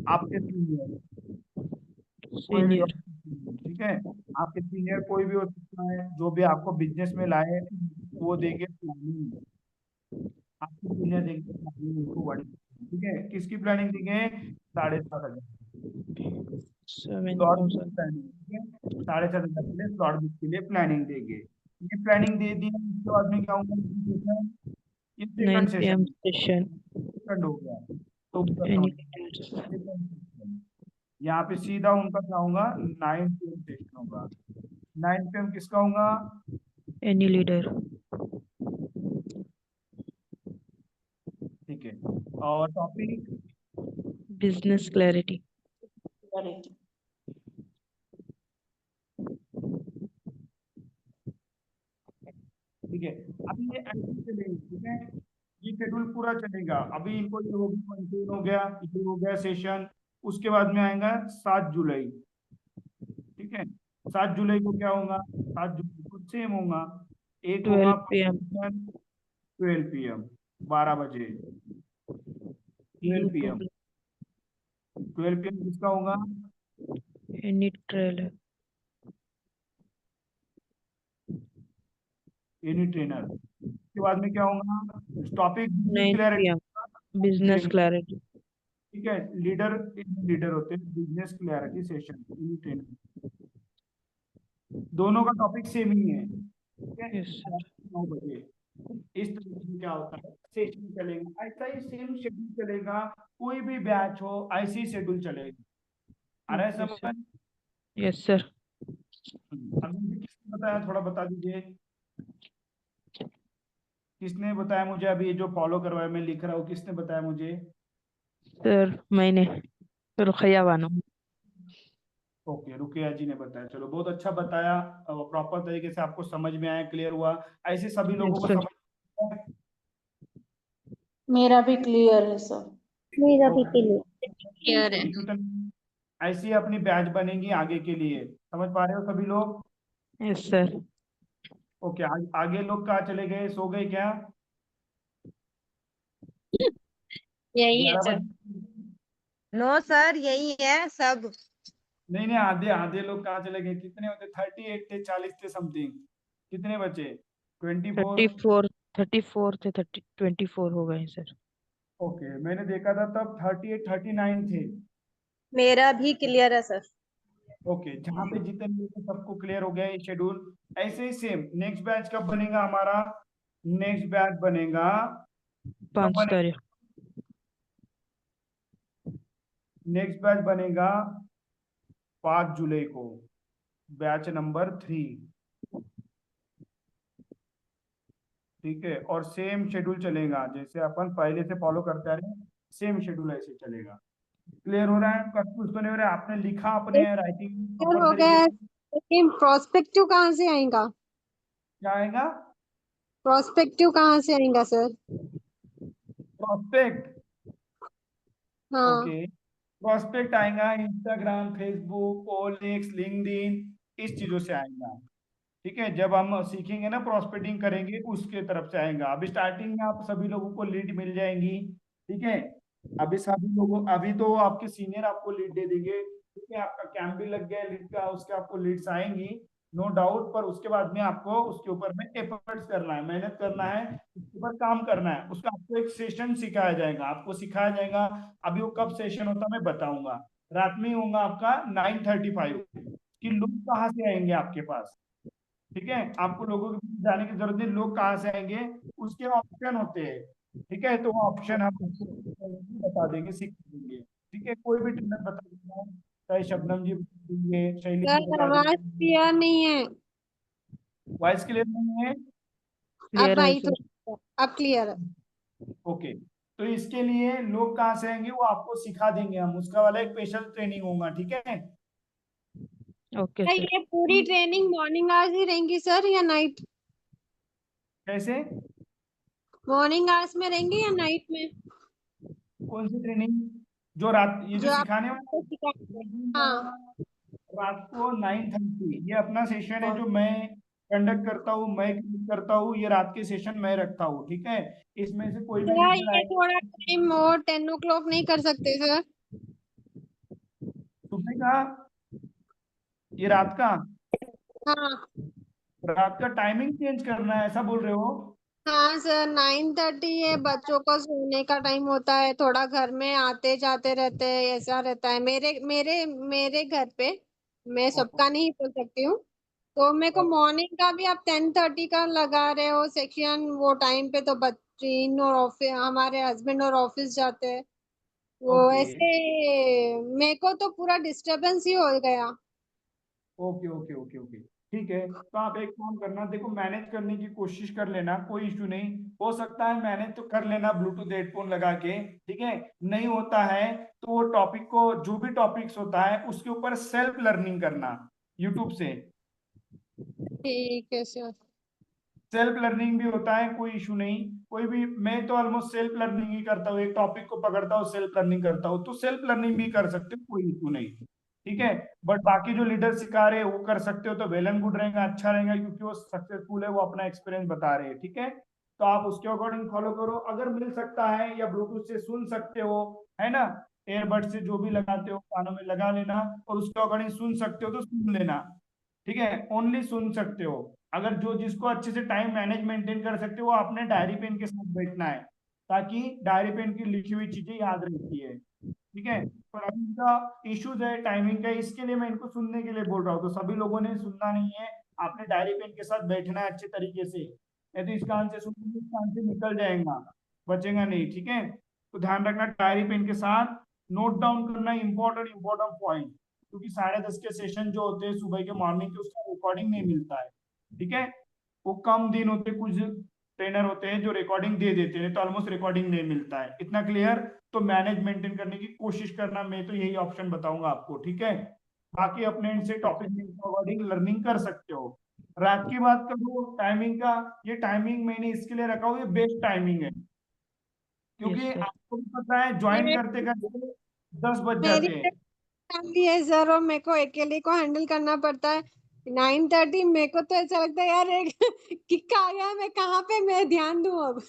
आपके सीनियर, कोई भी, सीनियर। ठीक है। आपके सीनियर कोई भी हो सकता है, जो भी आपको बिजनेस में लाए वो देंगे प्लानिंग, आपके सीनियर देंगे प्लानिंग उनको वन, ठीक है। किसकी प्लानिंग देंगे? 7,500 स्लॉट बुक 7,000। प्लानिंग, ठीक है। 7,500 के लिए स्लॉट बुक के लिए प्लानिंग देंगे। ये प्लानिंग दे दी, उसके बाद में क्या होगा? ये 9 second PM session, session. Second हो गया, तो उनका any count, leaders. second session। यहाँ पे सीधा उनका क्या होगा? 9 PM सेशन होगा। 9 PM किसका होगा? Any leader. ठीक है। और टॉपिक बिजनेस क्लैरिटी। ठीक है। अभी ये ऐसे चलेंगे, ठीक है, ये शेड्यूल पूरा चलेगा। अभी इनको ये हो गया, कंटिन्यू हो गया, ये हो गया सेशन। उसके बाद में आएगा 7 जुलाई, ठीक है। 7 जुलाई को क्या होगा? 7 जुलाई को सेम होगा, एक होगा 12 PM 12 PM, 12 बजे 12 PM। 12 PM किसका होगा? Any trailer any trainer. उसके बाद में क्या होगा? Topic 9 clarity. PM business clarity. ठीक है, लीडर होते हैं business clarity session, any trainer. दोनों का टॉपिक सेम ही है, ठीक है। Yes sir. 9 बजे इस तरीके से क्या होता है, सेशन चलेगा, ऐसा ही सेम शेड्यूल चलेगा। कोई भी बैच हो ऐसे ही शेड्यूल चलेगा। आ रहा है ओके सर। समझ? Yes sir. अभी मुझे किसने बताया, थोड़ा बता दीजिए। किसने बताया मुझे? अभी ये जो फॉलो करवाया मैं लिख रहा हूँ, किसने बताया मुझे? सर मैंने रुखैया बानो। ओके, रुकिया जी ने बताया। चलो, बहुत अच्छा बताया। प्रॉपर तरीके से आपको समझ में आया, क्लियर हुआ। ऐसे सभी लोगों को सर। समझ में आया? मेरा भी क्लियर है सर। मेरा भी क्लियर। क्लियर है। इशू तो नहीं। ऐसी ही अपनी बैच बनेगी आगे के लिए। समझ पा रहे हो सभी लोग? Yes sir. ओके, आगे लोग कहाँ चले गए? सो गए क्या? यही है 11 सर। बजे? नो सर, यही है सब। नहीं नहीं, आधे आधे लोग कहाँ चले गए? कितने होते? 38 थे, 40 थे समथिंग। कितने बचे? 24। 34 थे, 24 हो गए सर। ओके, मैंने देखा था तब 38 39 थे। मेरा भी क्लियर है सर। ओके, जहाँ पे जितने लोग थे सबको क्लियर हो गया ये शेड्यूल। ऐसे ही सेम नेक्स्ट बैच कब बनेगा हमारा? नेक्स्ट बैच बनेगा, कब 5 बनेगा? तारीख। नेक्स्ट बैच बनेगा 5 जुलाई को, बैच नंबर 3। ठीक है, और सेम शेड्यूल चलेगा जैसे अपन पहले से फॉलो करते आ रहे हैं, सेम शेड्यूल ऐसे चलेगा। क्लियर हो रहा है? कंफ्यूज तो नहीं हो रहा है? आपने लिखा अपने राइटिंग क्लियर प्रॉपर हो तरीके गया है, से? लेकिन प्रोस्पेक्टिव कहाँ से आएगा? क्या आएगा? प्रोस्पेक्टिव कहाँ से आएगा सर? प्रोस्पेक्ट। हाँ। ओके, प्रोस्पेक्ट आएगा इंस्टाग्राम, फेसबुक, ओएलएक्स, लिंक्डइन, इस चीजों से आएगा। ठीक है, जब हम सीखेंगे ना प्रोस्पेक्टिंग करेंगे उसके तरफ से आएगा। अभी स्टार्टिंग में आप सभी लोगों को लीड मिल जाएंगी। ठीक है, अभी सभी लोगों, अभी तो आपके सीनियर आपको लीड दे देंगे। ठीक है, आपका कैंप भी लग गया लीड का, उसके आपको लीड्स आएंगी, नो डाउट। पर उसके बाद में आपको उसके ऊपर में एफर्ट्स करना है, मेहनत करना है, उसके ऊपर काम करना है। उसका आपको एक सेशन सिखाया जाएगा, आपको सिखाया जाएगा। अभी वो कब सेशन होता है मैं बताऊंगा। रात में ही होगा आपका 9:35 कि लोग कहाँ से आएंगे आपके पास। ठीक है, आपको लोगों के बीच जाने की जरूरत नहीं, लोग कहाँ से आएंगे उसके ऑप्शन होते हैं। ठीक है, तो वो ऑप्शन हम आपको बता देंगे, सिखा देंगे। ठीक है, कोई भी ट्रेनर बता देगा, चाहे शबनम जी बता देंगे, शैली जी सर बता आवाज देंगे। क्लियर नहीं है। वॉइस क्लियर नहीं है? अब क्लियर है आई सर। तो, अब क्लियर है। ओके, तो इसके लिए लोग कहाँ से आएंगे वो आपको सिखा देंगे हम, उसका वाला एक स्पेशल ट्रेनिंग होगा। ठीक है, ओके क्या सर। ये पूरी ट्रेनिंग मॉर्निंग आवर्स ही रहेंगी सर या नाइट? कैसे? मॉर्निंग आवर्स में रहेंगे या नाइट में? कौन सी ट्रेनिंग? जो रात, ये जो जो आप सिखाने आपको सिखाएंगे। हाँ। वाला रात को 9:30, ये अपना सेशन है जो मैं कंडक्ट करता हूँ, मैं conduct करता हूँ। ये रात के सेशन मैं रखता हूँ। ठीक है, इसमें से कोई भी क्या लीडर ये थोड़ा आएगा टाइम और 10 o'clock नहीं कर सकते सर? सुबह का, ये रात का, हाँ। रात का टाइमिंग चेंज करना है ऐसा बोल रहे हो? हाँ सर, 9:30 ये बच्चों का सोने का टाइम होता है, थोड़ा घर में आते जाते रहते हैं, ऐसा रहता है मेरे मेरे मेरे घर पे। मैं सबका नहीं बोल सकती हूँ। तो मेरे को मॉर्निंग का भी आप 10:30 का लगा रहे हो सेक्शन, वो टाइम पे तो बच्चे और ऑफिस, हमारे हस्बैंड और ऑफिस जाते हैं। वो ओके ऐसे मेरे को तो पूरा डिस्टरबेंस ही हो गया। ओके ओके ओके ओके, ठीक है। तो आप एक काम करना, देखो मैनेज करने की कोशिश कर लेना, कोई इशू नहीं। हो सकता है मैनेज तो कर लेना ब्लूटूथ हेडफोन लगा के। ठीक है, नहीं होता है तो वो टॉपिक को, जो भी टॉपिक्स होता है उसके ऊपर सेल्फ लर्निंग करना यूट्यूब से। ठीक है सर। सेल्फ लर्निंग भी होता है, कोई इशू नहीं। कोई भी, मैं तो ऑलमोस्ट सेल्फ लर्निंग ही करता हूँ, एक टॉपिक को पकड़ता हूँ सेल्फ लर्निंग करता हूँ, तो सेल्फ लर्निंग भी कर सकते हो, कोई इशू नहीं। ठीक है, बट बाकी जो लीडर सिखा रहे हैं वो कर सकते हो तो वेल एंड गुड रहेगा, अच्छा रहेगा, क्योंकि वो सक्सेसफुल है, वो अपना एक्सपीरियंस बता रहे हैं। ठीक है, तो आप उसके अकॉर्डिंग फॉलो करो। अगर मिल सकता है या ब्लूटूथ से सुन सकते हो, है ना, एयरबड से जो भी लगाते हो कानों में लगा लेना और उसके अकॉर्डिंग सुन सकते हो तो सुन लेना, ठीक है, ओनली सुन सकते हो। अगर जो जिसको अच्छे से टाइम मैनेज मेंटेन कर सकते हो वो अपने डायरी पेन के साथ बैठना है, ताकि डायरी पेन की लिखी हुई चीजें याद रहती है, ठीक है। पर अभी इनका इश्यूज है टाइमिंग का, इसके लिए मैं इनको सुनने के लिए बोल रहा हूँ। तो सभी लोगों ने सुनना नहीं है, आपने डायरी पेन के साथ बैठना है अच्छे तरीके से, नहीं तो इस कान से सुनेंगे इस कान से निकल जाएगा, बचेगा नहीं, ठीक है। तो ध्यान रखना डायरी पेन के साथ नोट डाउन करना इंपॉर्टेंट पॉइंट, क्योंकि 10:30 के सेशन जो होते हैं सुबह के मॉर्निंग के उसका रिकॉर्डिंग नहीं मिलता है, ठीक है। वो कम दिन होते, कुछ ट्रेनर होते हैं जो रिकॉर्डिंग दे देते हैं, तो ऑलमोस्ट रिकॉर्डिंग नहीं मिलता है। इतना क्लियर? तो मैनेज मेंटेन करने की कोशिश करना, मैं तो यही ऑप्शन बताऊंगा आपको, ठीक है। बाकी अपने इनसे टॉपिक अकॉर्डिंग लर्निंग कर सकते हो। रात की बात करूँ टाइमिंग का, ये टाइमिंग मैंने इसके लिए रखा हुआ, ये बेस्ट टाइमिंग है, क्योंकि Yes, sir. आपको भी पता है ज्वाइन करते करते 10 बज मेरी जाते हैं। फैमिली है सर और मेरे को अकेले को हैंडल करना पड़ता है। 9:30 मेरे को तो ऐसा लगता है यार एक किक आ गया, मैं कहाँ पे मैं ध्यान दूं अब।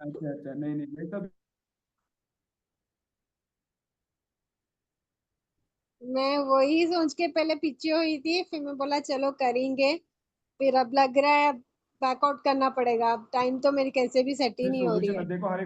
अच्छा अच्छा, नहीं नहीं, मैं तो मैं वही सोच के पहले पीछे हुई थी, फिर मैं बोला चलो करेंगे, फिर अब लग रहा है बैकआउट करना पड़ेगा। अब टाइम तो मेरी कैसे भी सेट ही नहीं हो रही सोल्यूशन है। देखो, हर